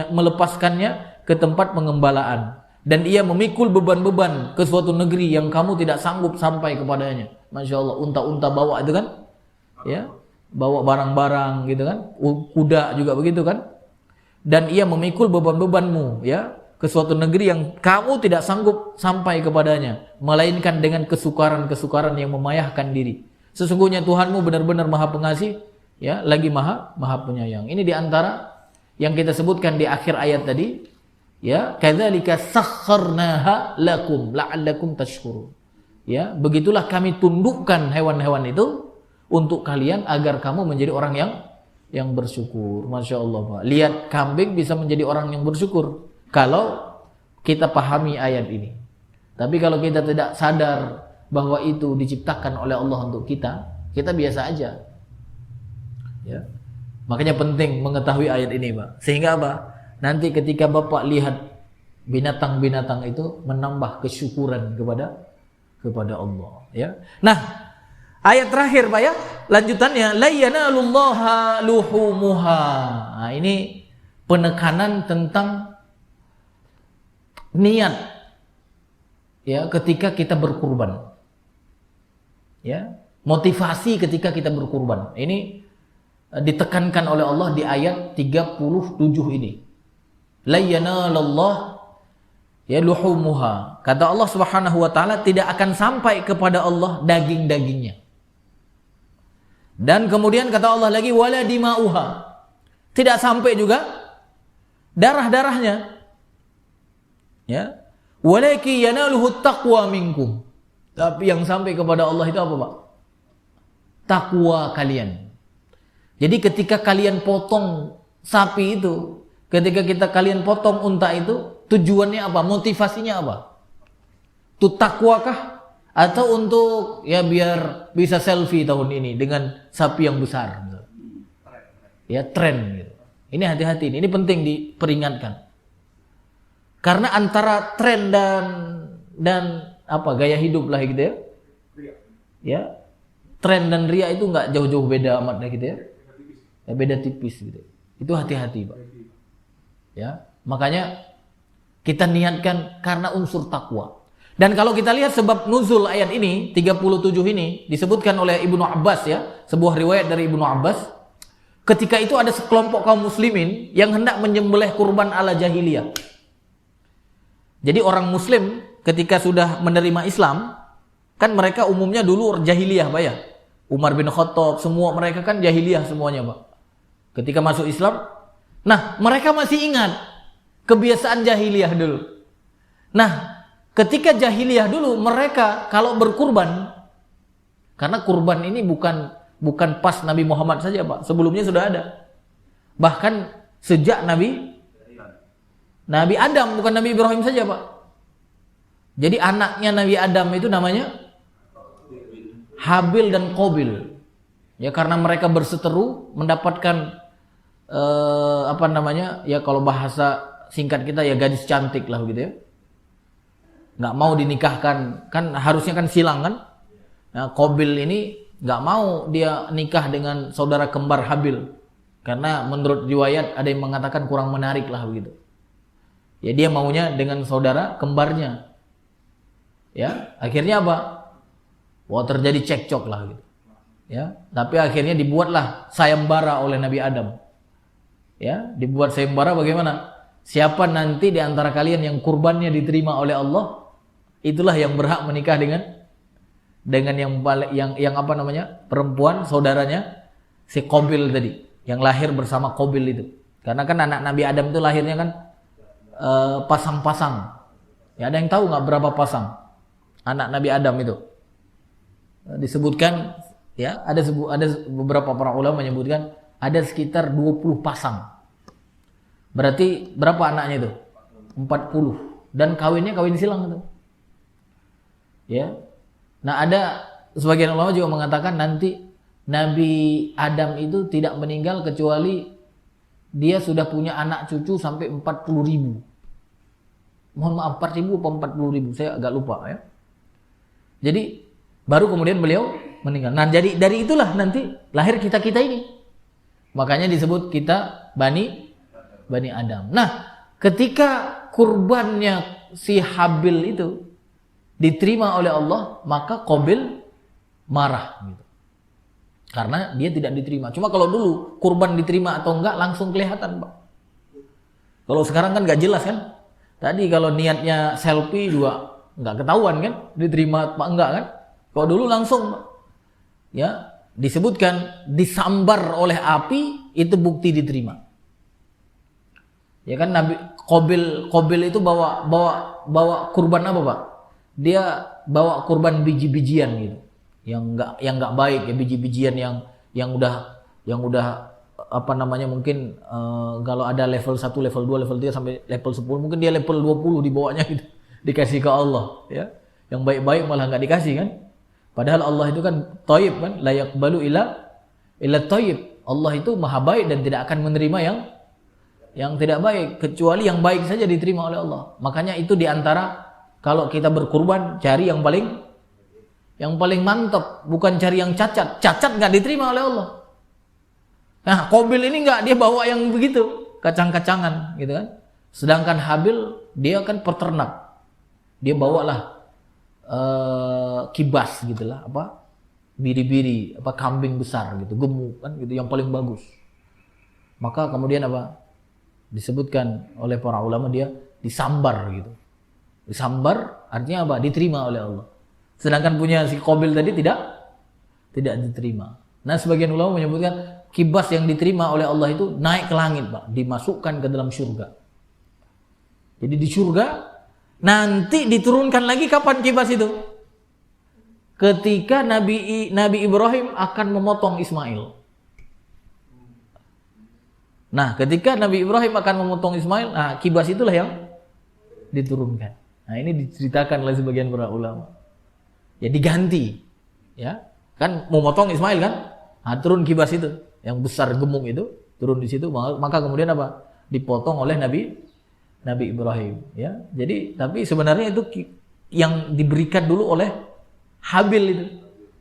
melepaskannya ke tempat pengembalaan dan ia memikul beban-beban ke suatu negeri yang kamu tidak sanggup sampai kepadanya. Masya Allah, unta-unta bawa itu kan, ya, bawa barang-barang gitu kan, kuda juga begitu kan, dan ia memikul beban-bebanmu, ya, ke suatu negeri yang kamu tidak sanggup sampai kepadanya, melainkan dengan kesukaran-kesukaran yang memayahkan diri. Sesungguhnya Tuhanmu benar-benar Maha Pengasih, ya, lagi Maha Penyayang. Ini diantara yang kita sebutkan di akhir ayat tadi, ya, kadzalika sakharnaha lakum la'allakum tashkurun. Ya, begitulah kami tundukkan hewan-hewan itu untuk kalian agar kamu menjadi orang yang bersyukur. Masya Allah, Pak. Lihat, kambing bisa menjadi orang yang bersyukur kalau kita pahami ayat ini. Tapi kalau kita tidak sadar bahwa itu diciptakan oleh Allah untuk kita biasa aja. Ya. Makanya penting mengetahui ayat ini, Pak. Sehingga apa? Nanti ketika Bapak lihat binatang-binatang itu menambah kesyukuran kepada Allah, ya. Nah, ayat terakhir, Pak ya, lanjutannya la yanalullaha luhumuha. Nah, ini penekanan tentang niat, ya, ketika kita berkurban. Ya, motivasi ketika kita berkurban. Ini ditekankan oleh Allah di ayat 37 ini. La yanalallah ya luhumuha. Kata Allah Subhanahu wa taala, tidak akan sampai kepada Allah daging-dagingnya. Dan kemudian kata Allah lagi wala dimauha. Tidak sampai juga darah-darahnya. Ya. Walaki yanaluhu taqwa minkum. Tapi yang sampai kepada Allah itu apa, Pak? Takwa kalian. Jadi ketika kalian potong sapi itu, ketika kalian potong unta itu, tujuannya apa? Motivasinya apa? Itu takwakah? Atau untuk ya biar bisa selfie tahun ini dengan sapi yang besar? Ya, tren gitu. Ini hati-hati, ini penting diperingatkan. Karena antara tren dan apa gaya hidup lah gitu ya. Ya, tren dan ria itu nggak jauh-jauh beda amat lah gitu ya. Ya, beda tipis gitu. Itu hati-hati, Pak. Ya, makanya kita niatkan karena unsur takwa. Dan kalau kita lihat sebab nuzul ayat ini 37 ini disebutkan oleh Ibnu Abbas, ya, sebuah riwayat dari Ibnu Abbas. Ketika itu ada sekelompok kaum muslimin yang hendak menyembelih kurban ala jahiliyah. Jadi orang muslim ketika sudah menerima Islam, kan mereka umumnya dulu jahiliyah, Pak ya. Umar bin Khattab, semua mereka kan jahiliyah semuanya, Pak. Ketika masuk Islam, nah mereka masih ingat kebiasaan jahiliyah dulu. Nah, ketika jahiliyah dulu mereka kalau berkurban, karena kurban ini bukan pas Nabi Muhammad saja, Pak. Sebelumnya sudah ada. Bahkan sejak Nabi Adam, bukan Nabi Ibrahim saja, Pak. Jadi anaknya Nabi Adam itu namanya Habil dan Qabil. Ya, karena mereka berseteru mendapatkan ya kalau bahasa singkat kita ya gadis cantik lah gitu ya. Nggak mau dinikahkan, kan harusnya kan silang kan. Nah, Qabil ini nggak mau dia nikah dengan saudara kembar Habil. Karena menurut riwayat ada yang mengatakan kurang menarik lah begitu. Ya dia maunya dengan saudara kembarnya. Ya, akhirnya apa? Wah, terjadi cekcok lah gitu. Ya, tapi akhirnya dibuatlah sayembara oleh Nabi Adam. Ya, dibuat sayembara bagaimana? Siapa nanti di antara kalian yang kurbannya diterima oleh Allah, itulah yang berhak menikah dengan yang apa namanya? Perempuan saudaranya si Qabil tadi, yang lahir bersama Qabil itu. Karena kan anak Nabi Adam itu lahirnya kan pasang-pasang. Ya, ada yang tahu nggak berapa pasang anak Nabi Adam itu? Disebutkan, ya, ada beberapa para ulama menyebutkan ada sekitar 20 pasang. Berarti berapa anaknya itu? 40. Dan kawin silang itu. Ya. Nah, ada sebagian ulama juga mengatakan nanti Nabi Adam itu tidak meninggal kecuali dia sudah punya anak cucu sampai 40.000. Mohon maaf, 4.000 atau 40.000, saya agak lupa ya. Jadi baru kemudian beliau meninggal. Nah, jadi dari itulah nanti lahir kita-kita ini. Makanya disebut kita Bani Adam. Nah, ketika kurbannya si Habil itu diterima oleh Allah, maka Qabil marah gitu. Karena dia tidak diterima. Cuma kalau dulu kurban diterima atau enggak langsung kelihatan, Pak. Kalau sekarang kan enggak jelas kan? Tadi kalau niatnya selfie juga enggak ketahuan kan? Diterima apa enggak kan? Kalau dulu langsung, Pak. Ya, disebutkan disambar oleh api itu bukti diterima. Ya kan Nabi Qabil itu bawa kurban apa, Pak? Dia bawa kurban biji-bijian gitu. Yang enggak baik ya, biji-bijian yang udah apa namanya, mungkin kalau ada level 1, level 2, level 3 sampai level 10, mungkin dia level 20 dibawanya gitu. Dikasih ke Allah ya. Yang baik-baik malah enggak dikasih kan? Padahal Allah itu kan thayyib kan, la yaqbalu illa thayyib. Allah itu maha baik dan tidak akan menerima yang tidak baik, kecuali yang baik saja diterima oleh Allah. Makanya itu diantara kalau kita berkurban cari yang paling mantap, bukan cari yang cacat. Cacat nggak diterima oleh Allah. Nah, Qabil ini nggak, dia bawa yang begitu, kacang-kacangan gitu kan. Sedangkan Habil dia kan peternak, dia bawalah kibas gitulah, apa biri-biri, apa kambing besar gitu, gemuk kan gitu, yang paling bagus. Maka kemudian apa disebutkan oleh para ulama, dia disambar gitu. Disambar artinya apa? Diterima oleh Allah. Sedangkan punya si Qabil tadi tidak diterima. Nah, sebagian ulama menyebutkan kibas yang diterima oleh Allah itu naik ke langit, Pak, dimasukkan ke dalam surga. Jadi di surga nanti diturunkan lagi kapan kibas itu? Ketika Nabi Ibrahim akan memotong Ismail. Nah, ketika Nabi Ibrahim akan memotong Ismail, nah kibas itulah yang diturunkan. Nah, ini diceritakan oleh sebagian para ulama. Ya diganti, ya kan mau motong Ismail kan, nah, turun kibas itu yang besar gemuk itu turun di situ, maka kemudian apa dipotong oleh Nabi Ibrahim, ya. Jadi tapi sebenarnya itu yang diberikan dulu oleh Habil itu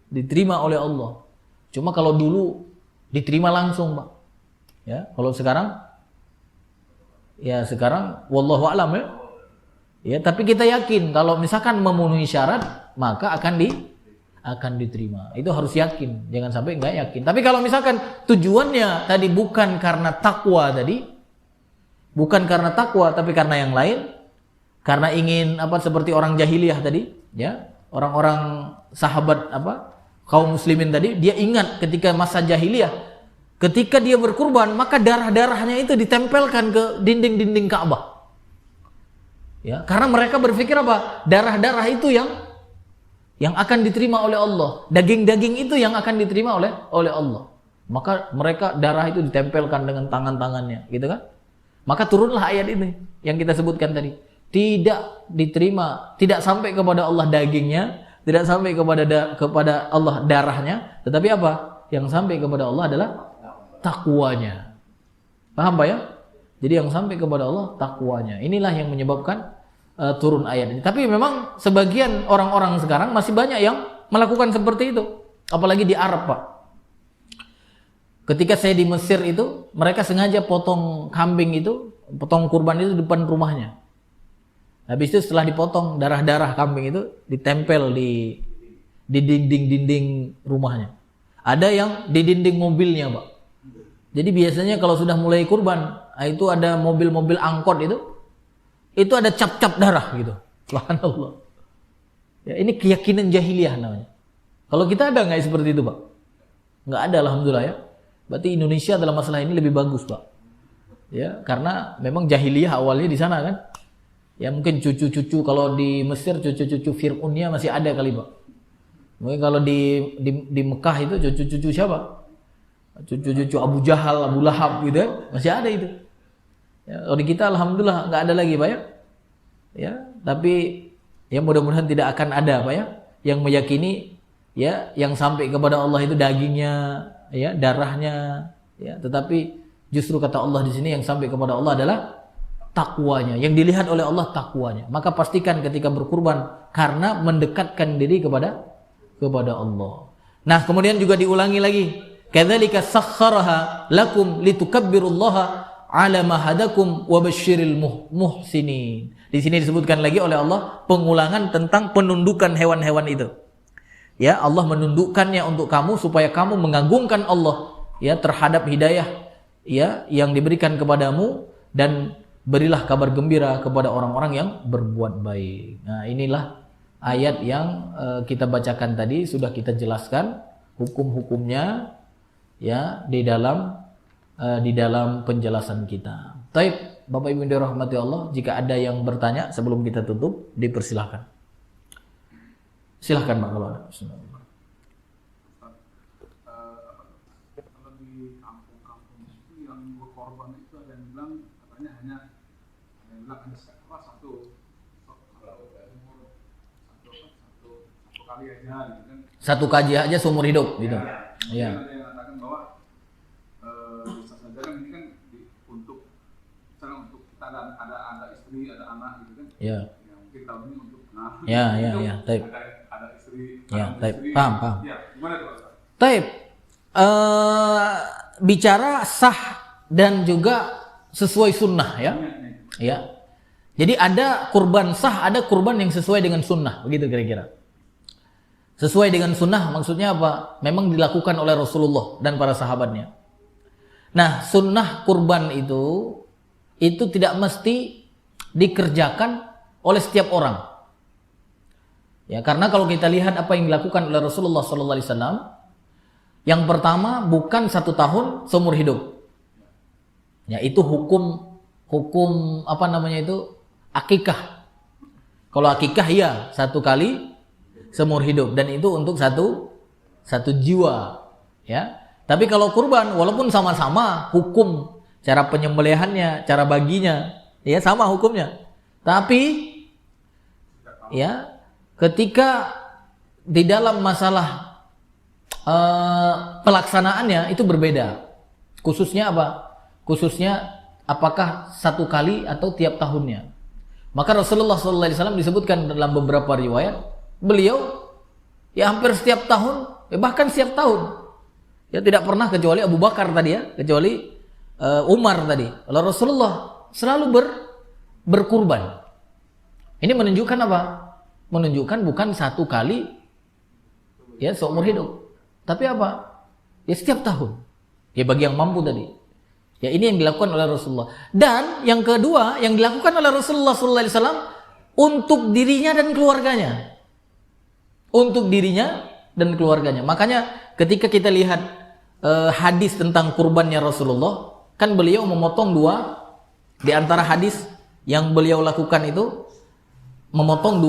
diterima oleh Allah. Cuma kalau dulu diterima langsung, Pak, ya. Kalau sekarang wallahu a'lam ya. Ya, tapi kita yakin kalau misalkan memenuhi syarat maka akan diterima. Itu harus yakin, jangan sampai enggak yakin. Tapi kalau misalkan tujuannya tadi bukan karena takwa tapi karena yang lain, karena ingin apa seperti orang jahiliyah tadi, ya, orang-orang sahabat apa kaum muslimin tadi, dia ingat ketika masa jahiliyah, ketika dia berkurban maka darah-darahnya itu ditempelkan ke dinding-dinding Ka'bah. Ya, karena mereka berpikir apa? Darah-darah itu yang akan diterima oleh Allah. Daging-daging itu yang akan diterima oleh Allah. Maka mereka darah itu ditempelkan dengan tangan-tangannya, gitu kan? Maka turunlah ayat ini yang kita sebutkan tadi. Tidak diterima, tidak sampai kepada Allah dagingnya, tidak sampai kepada Allah darahnya, tetapi apa? Yang sampai kepada Allah adalah takwanya. Paham Pak ya? Jadi yang sampai kepada Allah takwanya. Inilah yang menyebabkan turun ayat ini. Tapi memang sebagian orang-orang sekarang masih banyak yang melakukan seperti itu. Apalagi di Arab, Pak. Ketika saya di Mesir itu, mereka sengaja potong kambing itu, potong kurban itu di depan rumahnya. Habis itu setelah dipotong, darah-darah kambing itu ditempel di dinding-dinding rumahnya. Ada yang di dinding mobilnya, Pak. Jadi biasanya kalau sudah mulai kurban, itu ada mobil-mobil angkot itu ada cap-cap darah gitu. Subhanallah. Ya, ini keyakinan jahiliyah namanya. Kalau kita ada nggak seperti itu, Pak? Nggak ada, alhamdulillah ya. Berarti Indonesia dalam masalah ini lebih bagus, Pak. Ya, karena memang jahiliyah awalnya di sana kan. Ya mungkin cucu-cucu kalau di Mesir cucu-cucu Fir'aunnya masih ada kali, Pak. Mungkin kalau di Mekah itu cucu-cucu siapa? cucu-cucu Abu Jahal, Abu Lahab gitu ya, masih ada itu. Ya, di kita alhamdulillah nggak ada lagi Pak ya. Ya, tapi ya mudah-mudahan tidak akan ada Pak ya yang meyakini ya yang sampai kepada Allah itu dagingnya, ya, darahnya, ya, tetapi justru kata Allah di sini yang sampai kepada Allah adalah takwanya. Yang dilihat oleh Allah takwanya. Maka pastikan ketika berkurban karena mendekatkan diri kepada Allah. Nah, kemudian juga diulangi lagi. Kadzalika sakhkharaha lakum litukabbirullaha ala ma hadakum wa basyiril muhsinin. Di sini disebutkan lagi oleh Allah pengulangan tentang penundukan hewan-hewan itu. Ya, Allah menundukkannya untuk kamu supaya kamu mengagungkan Allah ya terhadap hidayah ya yang diberikan kepadamu, dan berilah kabar gembira kepada orang-orang yang berbuat baik. Nah, inilah ayat yang kita bacakan tadi, sudah kita jelaskan hukum-hukumnya ya di dalam penjelasan kita. Taib, Bapak Ibu yang dirahmati Allah, jika ada yang bertanya sebelum kita tutup, dipersilahkan. Silahkan Pak kalau ada.
Kalau di kampung-kampung itu yang berkorban itu ada yang bilang katanya hanya ada satu kali aja gitu kan.
Satu kaji aja seumur hidup gitu. Iya.
Ada yang mengatakan bahwa bisa saja kan ini kan untuk misalnya untuk kita ada istri, ada anak gitu kan. Iya. Ya, mungkin tahun ini untuk anak.
Iya. Taib.
Ada istri.
Ya, taib. Paham.
Ya, gimana tuh Pak?
Taib. Bicara sah dan juga sesuai sunnah ya. Ya. Jadi ada kurban sah, ada kurban yang sesuai dengan sunnah, begitu kira-kira. Sesuai dengan sunnah maksudnya apa? Memang dilakukan oleh Rasulullah dan para sahabatnya. Nah, sunnah kurban itu tidak mesti dikerjakan oleh setiap orang. Ya, karena kalau kita lihat apa yang dilakukan oleh Rasulullah SAW, yang pertama bukan 1 tahun seumur hidup. Ya, itu hukum apa namanya itu? Akikah. Kalau akikah ya 1 kali seumur hidup, dan itu untuk satu jiwa ya. Tapi kalau kurban walaupun sama-sama hukum cara penyembelihannya, cara baginya ya sama hukumnya, tapi ya ketika di dalam masalah pelaksanaannya itu berbeda. Khususnya apa? Khususnya apakah 1 kali atau tiap tahunnya. Maka Rasulullah SAW disebutkan dalam beberapa riwayat, beliau ya hampir setiap tahun, bahkan setiap tahun. Ya tidak pernah kecuali Abu Bakar tadi ya, kecuali Umar tadi. Kalau Rasulullah selalu berkurban. Ini menunjukkan apa? Menunjukkan bukan 1 kali ya seumur hidup, tapi apa? Ya setiap tahun. Ya bagi yang mampu tadi. Ya ini yang dilakukan oleh Rasulullah. Dan yang kedua yang dilakukan oleh Rasulullah SAW untuk dirinya dan keluarganya. Untuk dirinya dan keluarganya. Makanya ketika kita lihat hadis tentang kurbannya Rasulullah, kan beliau memotong 2 di antara hadis yang beliau lakukan itu, memotong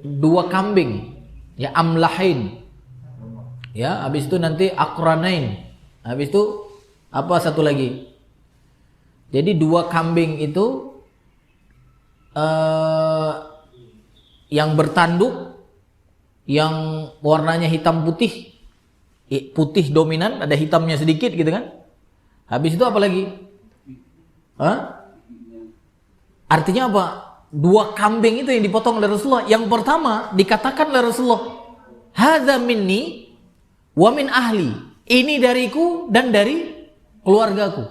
2 kambing, ya amlahin, ya habis itu nanti akranain, habis itu apa satu lagi. Jadi 2 kambing itu yang bertanduk, yang warnanya hitam putih dominan, ada hitamnya sedikit gitu kan. Habis itu apa lagi? Artinya apa? 2 kambing itu yang dipotong oleh Rasulullah. Yang pertama dikatakan oleh Rasulullah, hadza minni wa min ahli. Ini dariku dan dari keluargaku.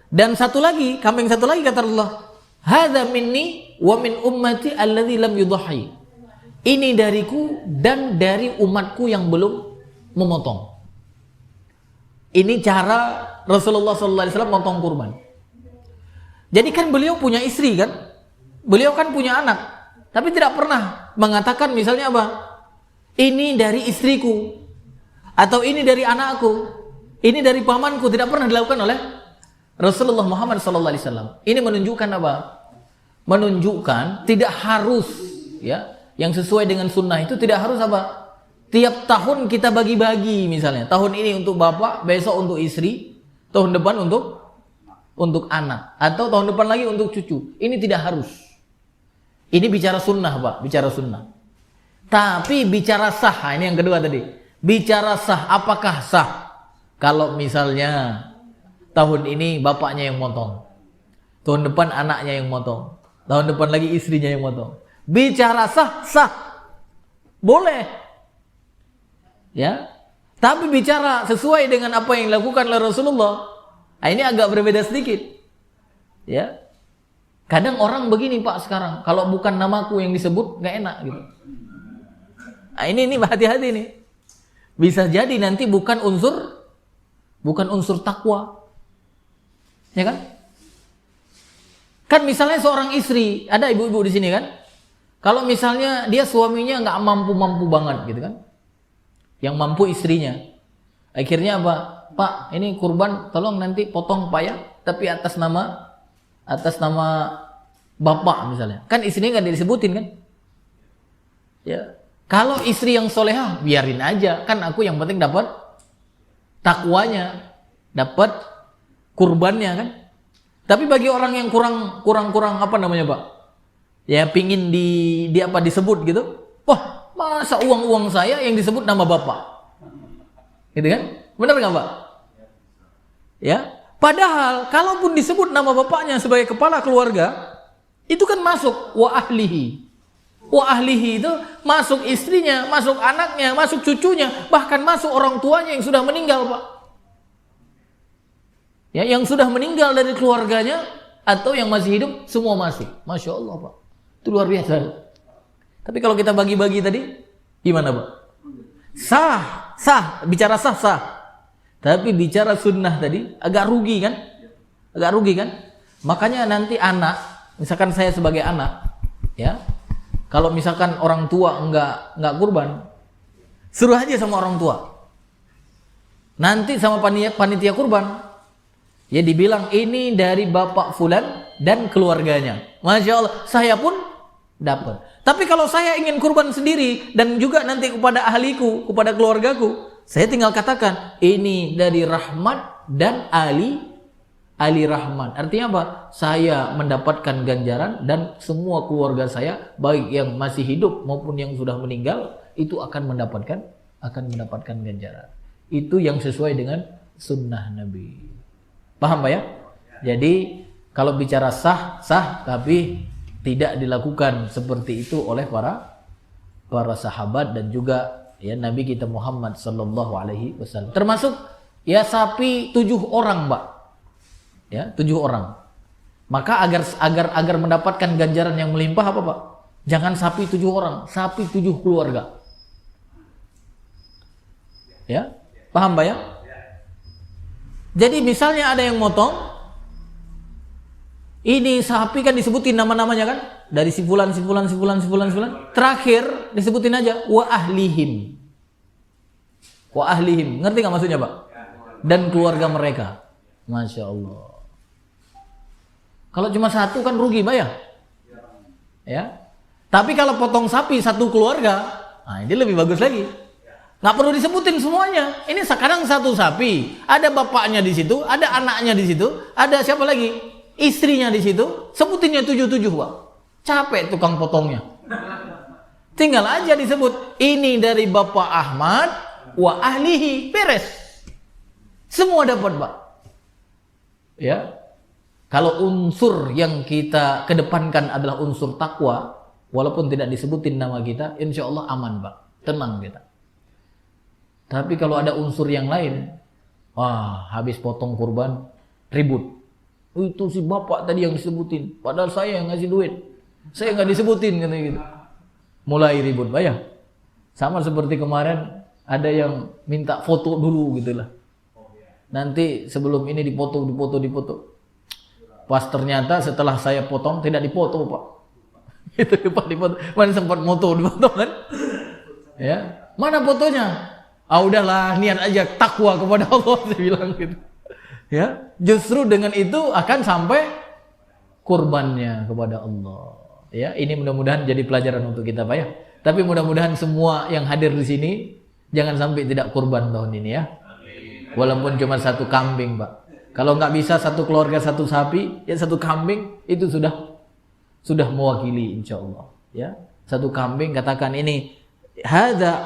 Dan satu lagi, kambing satu lagi kata Rasulullah, hadza minni wa min ummati alladzi lam yudhi. Ini dariku dan dari umatku yang belum memotong. Ini cara Rasulullah SAW memotong kurban. Jadi kan beliau punya istri kan, beliau kan punya anak, tapi tidak pernah mengatakan misalnya apa? Ini dari istriku, atau ini dari anakku, ini dari pamanku. Tidak pernah dilakukan oleh Rasulullah Muhammad SAW. Ini menunjukkan apa? Menunjukkan tidak harus ya. Yang sesuai dengan sunnah itu tidak harus apa? tiap tahun kita bagi-bagi misalnya. Tahun ini untuk bapak, besok untuk istri, tahun depan untuk anak, atau tahun depan lagi untuk cucu. Ini tidak harus. Ini bicara sunnah, Pak, bicara sunnah. Tapi bicara sah, ini yang kedua tadi. Bicara sah, apakah sah kalau misalnya tahun ini bapaknya yang motong, tahun depan anaknya yang motong, tahun depan lagi istrinya yang motong. Bicara sah, sah. Boleh. Ya. Tapi bicara sesuai dengan apa yang dilakukan oleh Rasulullah, nah ini agak berbeda sedikit. Ya. Kadang orang begini, Pak, sekarang, kalau bukan namaku yang disebut nggak enak gitu. Nah, ini hati-hati nih. Bisa jadi nanti bukan unsur takwa. Ya kan? Kan misalnya seorang istri, ada ibu-ibu di sini kan? Kalau misalnya dia suaminya nggak mampu-mampu banget gitu kan? Yang mampu istrinya. Akhirnya apa? Pak, ini kurban tolong nanti potong Pak ya, tapi atas nama bapak misalnya. Kan istrinya nggak disebutin kan? Ya. Kalau istri yang solehah, biarin aja. Kan aku yang penting dapat takwanya, dapat kurbannya kan. Tapi bagi orang yang kurang apa namanya, Pak? Ya pingin disebut gitu. Wah, masa uang saya yang disebut nama bapak? Gitu kan? Benar nggak, Pak? Ya. Padahal kalaupun disebut nama bapaknya sebagai kepala keluarga, itu kan masuk wa ahlihi. Wa ahlihi itu masuk istrinya, masuk anaknya, masuk cucunya, bahkan masuk orang tuanya yang sudah meninggal, Pak. Ya, yang sudah meninggal dari keluarganya atau yang masih hidup, semua masih. Masya Allah, Pak. Itu luar biasa. Tapi kalau kita bagi-bagi tadi, gimana, Pak? Sah. Bicara sah. Tapi bicara sunnah tadi, agak rugi kan? Makanya nanti anak, misalkan saya sebagai anak, ya, kalau misalkan orang tua enggak kurban, suruh aja sama orang tua. Nanti sama panitia kurban, ya dibilang ini dari bapak fulan dan keluarganya. Masya Allah, saya pun dapat. Tapi kalau saya ingin kurban sendiri dan juga nanti kepada ahliku, kepada keluargaku, saya tinggal katakan ini dari Rahmat dan Ali Rahman. Artinya apa? Saya mendapatkan ganjaran dan semua keluarga saya, baik yang masih hidup maupun yang sudah meninggal, itu akan mendapatkan ganjaran. Itu yang sesuai dengan sunnah Nabi. Paham, Pak ya? Jadi kalau bicara sah, tapi tidak dilakukan seperti itu oleh para sahabat dan juga ya Nabi kita Muhammad sallallahu alaihi wasallam. Termasuk ya sapi 7 orang, Pak. Ya, 7 orang. Maka agar mendapatkan ganjaran yang melimpah apa, Pak? Jangan sapi 7 orang, sapi 7 keluarga. Ya, paham, Pak ya? Jadi misalnya ada yang motong, ini sapi kan disebutin nama-namanya kan? Dari si fulan. Terakhir disebutin aja wa ahlihim. Ngerti nggak maksudnya, Pak? Dan keluarga mereka. Masya Allah. Kalau cuma satu kan rugi, Pak ya? Ya. Tapi kalau potong sapi satu keluarga, nah ini lebih bagus lagi. Nggak perlu disebutin semuanya. Ini sekarang satu sapi, ada bapaknya di situ, ada anaknya di situ, ada siapa lagi? Istrinya di situ. Sebutinnya 7, Pak. Capek tukang potongnya. Tinggal aja disebut ini dari Bapak Ahmad wa ahlihi, beres. Semua dapat, Pak. Ya. Kalau unsur yang kita kedepankan adalah unsur takwa, walaupun tidak disebutin nama kita, insya Allah aman, Pak. Tenang kita. Tapi kalau ada unsur yang lain, wah, habis potong kurban, ribut. Itu si bapak tadi yang disebutin, padahal saya yang ngasih duit. Saya nggak disebutin, katanya gitu. Mulai ribut, Pak ya. Sama seperti kemarin, ada yang minta foto dulu gitulah. Nanti sebelum ini dipoto. Pas ternyata setelah saya potong tidak dipoto, Pak. Itu dipoto. Mana sempat dipoto kan? Ya, mana fotonya? Ah udahlah, niat aja takwa kepada Allah, saya bilang gitu. Ya, justru dengan itu akan sampai kurbannya kepada Allah. Ya, ini mudah-mudahan jadi pelajaran untuk kita, Pak ya. Tapi mudah-mudahan semua yang hadir di sini Jangan sampai tidak kurban tahun ini ya. Walaupun cuma 1 kambing, Pak. Kalau nggak bisa 1 keluarga 1 sapi, ya 1 kambing itu sudah mewakili insyaallah. Ya, 1 kambing katakan ini hadza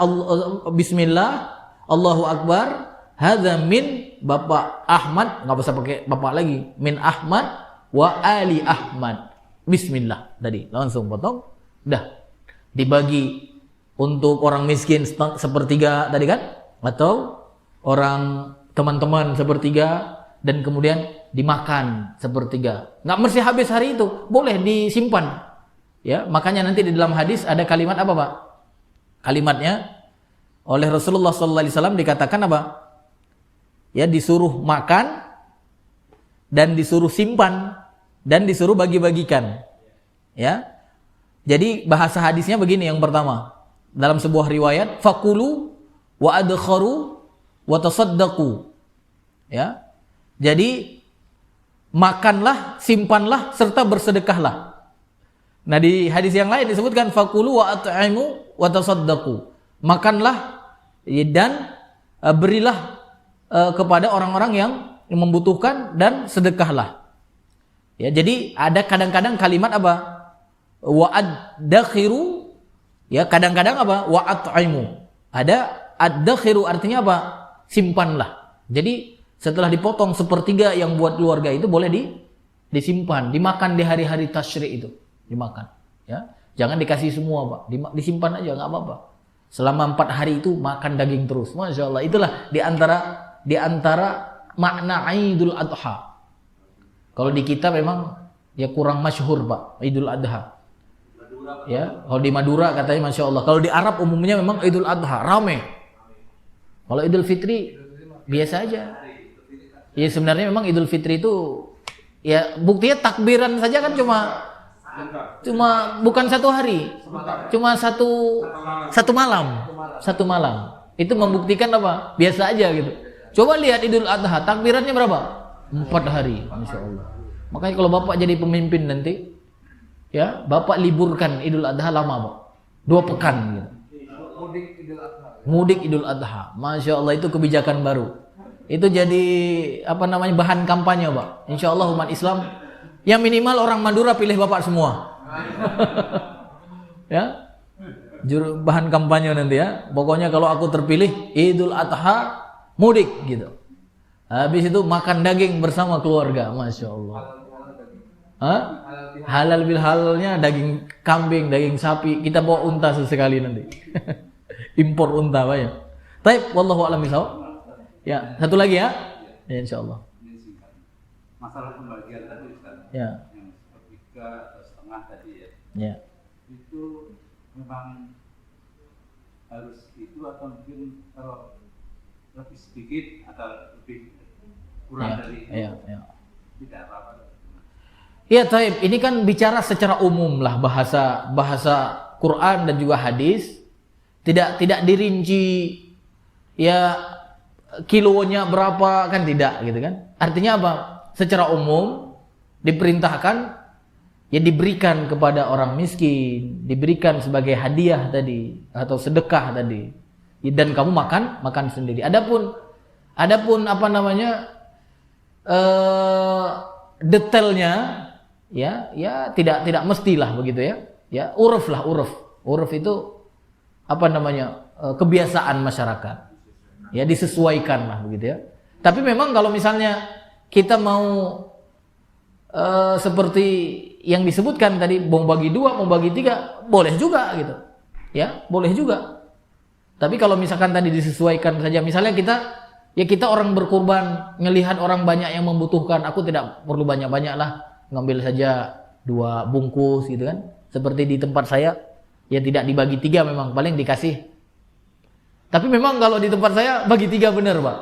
bismillah, Allahu akbar, hadza min Bapak Ahmad, nggak usah pakai Bapak lagi, min Ahmad wa ali Ahmad. Bismillah tadi langsung potong, dah dibagi untuk orang miskin 1/3 tadi kan, atau orang teman-teman 1/3, dan kemudian dimakan 1/3. Nggak mesti habis hari itu, boleh disimpan. Ya, makanya nanti di dalam hadis ada kalimat apa, Pak? Kalimatnya oleh Rasulullah SAW dikatakan apa? Ya, disuruh makan dan disuruh simpan dan disuruh bagi-bagikan. Ya. Jadi bahasa hadisnya begini, yang pertama dalam sebuah riwayat, fakulu wa adkharu wa tasaddaqu. Ya. Jadi makanlah, simpanlah serta bersedekahlah. Nah, di hadis yang lain disebutkan fakulu wa at'imu wa tasaddaqu. Makanlah dan berilah kepada orang-orang yang membutuhkan dan sedekahlah. Ya, jadi ada kadang-kadang kalimat apa? Wa ad-dakhiru, ya, kadang-kadang apa? Wa at'imu. Ada ad-dakhiru artinya apa? Simpanlah. Jadi setelah dipotong 1/3 yang buat keluarga itu boleh disimpan, dimakan di hari-hari tasyrik itu, dimakan. Ya, jangan dikasih semua, Pak. Disimpan aja, nggak apa-apa. Selama 4 hari itu makan daging terus. Masya Allah. Itulah di antara makna Idul Adha. Kalau di kita memang ya kurang masyhur, Pak, Idul Adha. Ya, kalau di Madura katanya Masya Allah. Kalau di Arab umumnya memang Idul Adha rame. Kalau Idul Fitri biasa aja. Ya sebenarnya memang Idul Fitri itu ya buktinya takbiran saja kan cuma bukan 1 hari, cuma satu malam. Itu membuktikan apa? Biasa aja gitu. Coba lihat Idul Adha, takbirannya berapa? 4 hari, Masya Allah. Makanya kalau Bapak jadi pemimpin nanti, ya Bapak liburkan Idul Adha lama, Pak. 2 pekan gitu. Mudik Idul Adha, Masya Allah, itu kebijakan baru. Itu jadi bahan kampanye, Pak. Insya Allah umat Islam, yang minimal orang Madura pilih Bapak semua. Ya, bahan kampanye nanti ya. Pokoknya kalau aku terpilih Idul Adha mudik gitu. Habis itu makan daging bersama keluarga, Masya Allah. Halal bil halalnya daging kambing, daging sapi. Kita bawa unta sesekali nanti. Impor unta, Pak ya. Taib, wallahu a'lam bishawab. Ya, satu lagi ya. Ya, insyaallah.
Masalah pembagian tadi, Ustaz.
Ya.
Yang 1/3 atau setengah tadi ya.
Ya.
Itu memang harus itu atau mungkin kalau lebih sedikit atau lebih kurang dari itu.
Ya.
Tidak apa-apa.
Ya, taib. Ini kan bicara secara umum lah, bahasa Quran dan juga hadis. Tidak dirinci ya kilonya berapa, kan tidak gitu kan. Artinya apa? Secara umum diperintahkan ya diberikan kepada orang miskin, diberikan sebagai hadiah tadi atau sedekah tadi. Dan kamu makan sendiri. Adapun detailnya ya tidak mestilah begitu ya. Ya, uruf. Uruf itu kebiasaan masyarakat. Ya, disesuaikan lah begitu ya. Tapi memang kalau misalnya kita mau seperti yang disebutkan tadi, mau bagi 2, mau bagi 3, boleh juga gitu. Ya, boleh juga. Tapi kalau misalkan tadi disesuaikan saja, misalnya kita orang berkurban, ngelihat orang banyak yang membutuhkan, aku tidak perlu banyak-banyak lah, ngambil saja 2 bungkus gitu kan. Seperti di tempat saya, ya tidak dibagi 3, memang paling dikasih. Tapi memang kalau di tempat saya bagi 3 benar, Pak.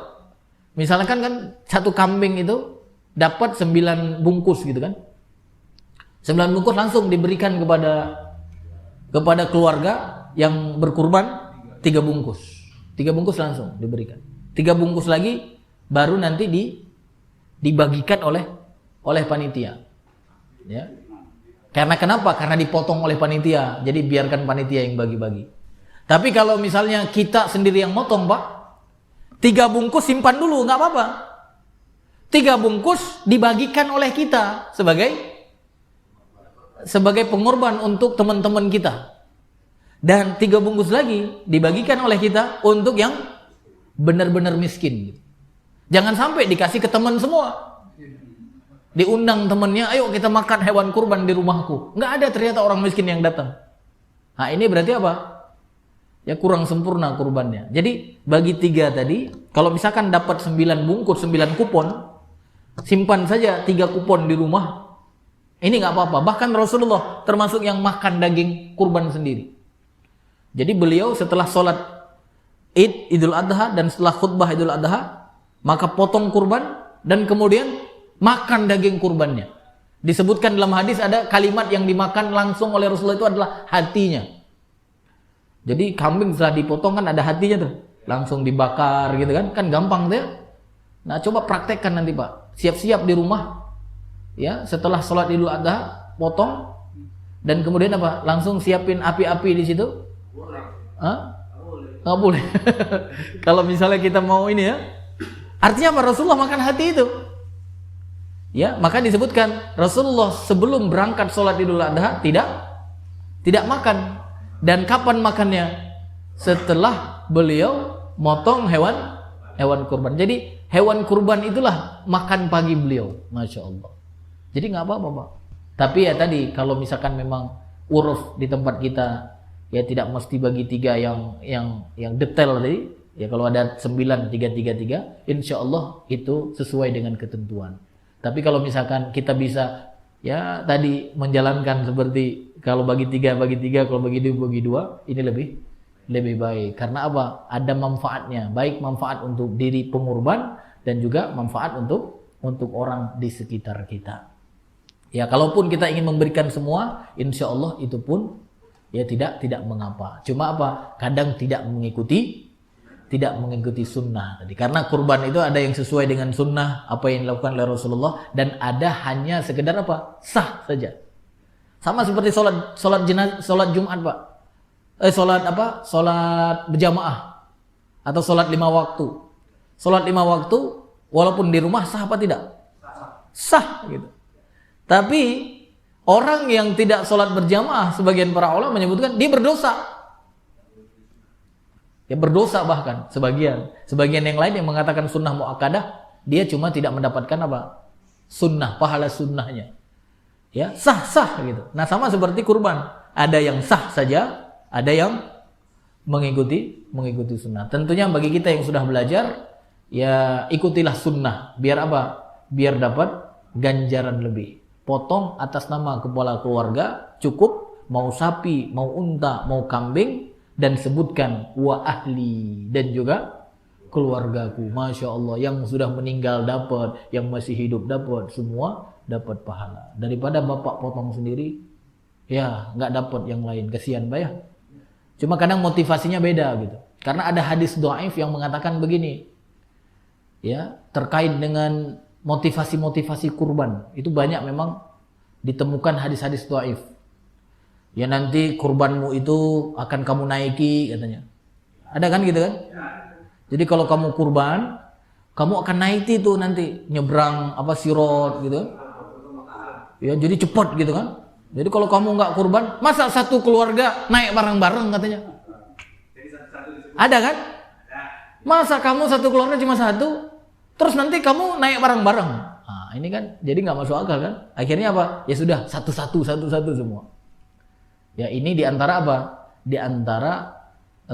Misalkan kan 1 kambing itu dapat 9 bungkus gitu kan. 9 bungkus langsung diberikan kepada keluarga yang berkurban 3 bungkus. 3 bungkus langsung diberikan. 3 bungkus lagi baru nanti dibagikan oleh panitia. Ya. Karena kenapa? Karena dipotong oleh panitia. Jadi biarkan panitia yang bagi-bagi. Tapi kalau misalnya kita sendiri yang motong, Pak, 3 bungkus simpan dulu, nggak apa-apa. 3 bungkus dibagikan oleh kita sebagai pengorban untuk teman-teman kita. Dan 3 bungkus lagi dibagikan oleh kita untuk yang benar-benar miskin. Jangan sampai dikasih ke teman semua. Diundang temannya, ayo kita makan hewan kurban di rumahku. Nggak ada ternyata orang miskin yang datang. Nah ini berarti apa? Ya kurang sempurna kurbannya. Jadi bagi 3 tadi, kalau misalkan dapat 9 bungkus, 9 kupon, simpan saja 3 kupon di rumah. Ini nggak apa-apa. Bahkan Rasulullah termasuk yang makan daging kurban sendiri. Jadi beliau setelah sholat Idul Adha dan setelah khutbah Idul Adha, maka potong kurban dan kemudian makan daging kurbannya. Disebutkan dalam hadis ada kalimat yang dimakan langsung oleh Rasulullah itu adalah hatinya. Jadi kambing setelah dipotong kan ada hatinya tuh, langsung dibakar gitu kan gampang tuh ya. Nah coba praktekkan nanti Pak, siap-siap di rumah, ya setelah sholat Idul Adha potong dan kemudian apa? Langsung siapin api-api di situ. Nggak boleh. Kalau misalnya kita mau ini ya, artinya apa? Rasulullah makan hati itu. Ya, maka disebutkan Rasulullah sebelum berangkat sholat Idul Adha tidak makan. Dan kapan makannya? Setelah beliau motong hewan kurban. Jadi hewan kurban itulah makan pagi beliau, masya Allah. Jadi nggak apa-apa Pak. Tapi ya tadi kalau misalkan memang uruf di tempat kita ya tidak mesti bagi 3 yang detail tadi. Ya kalau ada 9 3 insya Allah itu sesuai dengan ketentuan. Tapi kalau misalkan kita bisa ya tadi menjalankan seperti kalau bagi 3, kalau bagi 2, ini lebih baik. Karena apa? Ada manfaatnya. Baik manfaat untuk diri pengurban dan juga manfaat untuk orang di sekitar kita. Ya kalaupun kita ingin memberikan semua, insya Allah itu pun ya tidak mengapa. Cuma apa? Kadang tidak mengikuti sunnah tadi. Karena kurban itu ada yang sesuai dengan sunnah apa yang dilakukan oleh Rasulullah dan ada hanya sekedar apa? Sah saja. Sama seperti sholat Jumat Pak. Sholat berjamaah atau sholat 5 waktu. Sholat 5 waktu walaupun di rumah sah apa tidak? Sah gitu. Tapi orang yang tidak sholat berjamaah, sebagian para ulama menyebutkan dia berdosa. Ya berdosa bahkan sebagian yang lain yang mengatakan sunnah muakkadah, dia cuma tidak mendapatkan apa? Sunnah, pahala sunnahnya. Ya, sah gitu. Nah, sama seperti kurban. Ada yang sah saja, ada yang mengikuti sunnah. Tentunya bagi kita yang sudah belajar, ya ikutilah sunnah. Biar apa? Biar dapat ganjaran lebih. Potong atas nama kepala keluarga, cukup. Mau sapi, mau unta, mau kambing. Dan sebutkan wa ahli dan juga keluargaku. Masya Allah, yang sudah meninggal dapat, yang masih hidup dapat, semua dapat pahala. Daripada bapak potong sendiri, ya nggak dapat yang lain, kasihan Pak ya. Cuma kadang motivasinya beda gitu. Karena ada hadis dhaif yang mengatakan begini, ya terkait dengan motivasi kurban. Itu banyak memang ditemukan hadis-hadis dhaif. Ya nanti kurbanmu itu akan kamu naiki katanya. Ada kan gitu kan? Jadi kalau kamu kurban, kamu akan naiki tuh nanti nyebrang sirot gitu. Ya jadi cepat gitu kan. Jadi kalau kamu nggak kurban, masa satu keluarga naik bareng-bareng katanya? Ada kan? Masa kamu satu keluarga cuma satu, terus nanti kamu naik bareng-bareng? Nah ini kan jadi nggak masuk akal kan? Akhirnya apa? Ya sudah satu-satu semua. Ya ini diantara apa? Diantara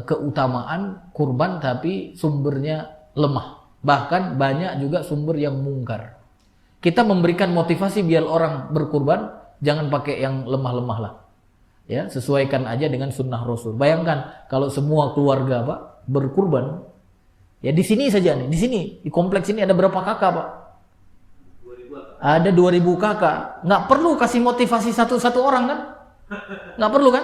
keutamaan kurban tapi sumbernya lemah. Bahkan banyak juga sumber yang mungkar. Kita memberikan motivasi biar orang berkurban, jangan pakai yang lemah-lemah lah. Ya, sesuaikan aja dengan sunnah Rasul. Bayangkan kalau semua keluarga Pak berkurban, ya di sini saja nih, di sini di kompleks ini ada berapa kakak Pak? Ada 2000 kakak. Nggak perlu kasih motivasi satu-satu orang kan? Nggak perlu kan?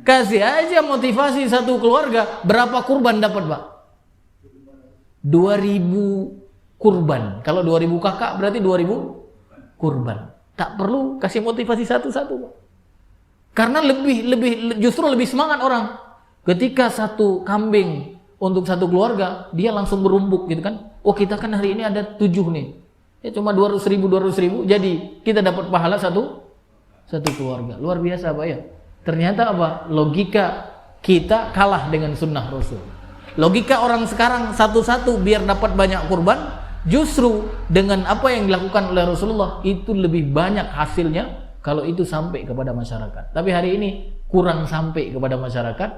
Kasih aja motivasi satu keluarga. Berapa kurban dapat Pak? 2000 kurban. Kalau 2000 kakak berarti 2000 kurban. Tak perlu kasih motivasi satu-satu Pak. Karena justru lebih semangat orang. Ketika satu kambing untuk satu keluarga, dia langsung berumbuk gitu kan. Oh, kita kan hari ini ada 7 nih. Ya cuma 200.000, jadi kita dapat pahala satu keluarga. Luar biasa Pak ya. Ternyata apa? Logika kita kalah dengan sunnah Rasul. Logika orang sekarang satu-satu biar dapat banyak kurban, justru dengan apa yang dilakukan oleh Rasulullah itu lebih banyak hasilnya kalau itu sampai kepada masyarakat. Tapi hari ini kurang sampai kepada masyarakat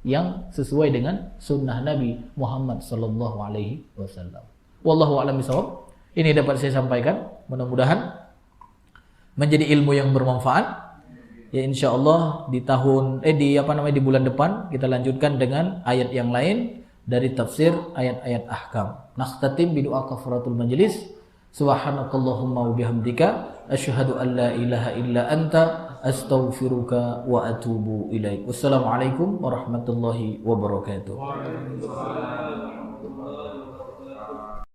yang sesuai dengan sunnah Nabi Muhammad sallallahu alaihi wasallam. Wallahu a'lam bishawab. Ini dapat saya sampaikan, mudah-mudahan menjadi ilmu yang bermanfaat. Ya insyaallah di bulan depan kita lanjutkan dengan ayat yang lain dari tafsir ayat-ayat ahkam. Nakhtatim bi doa kafaratul majlis. Subhanakallahumma wa bihamdika asyhadu an la ilaha illa anta astaghfiruka wa atubu ilaik. Wassalamualaikum warahmatullahi wabarakatuh.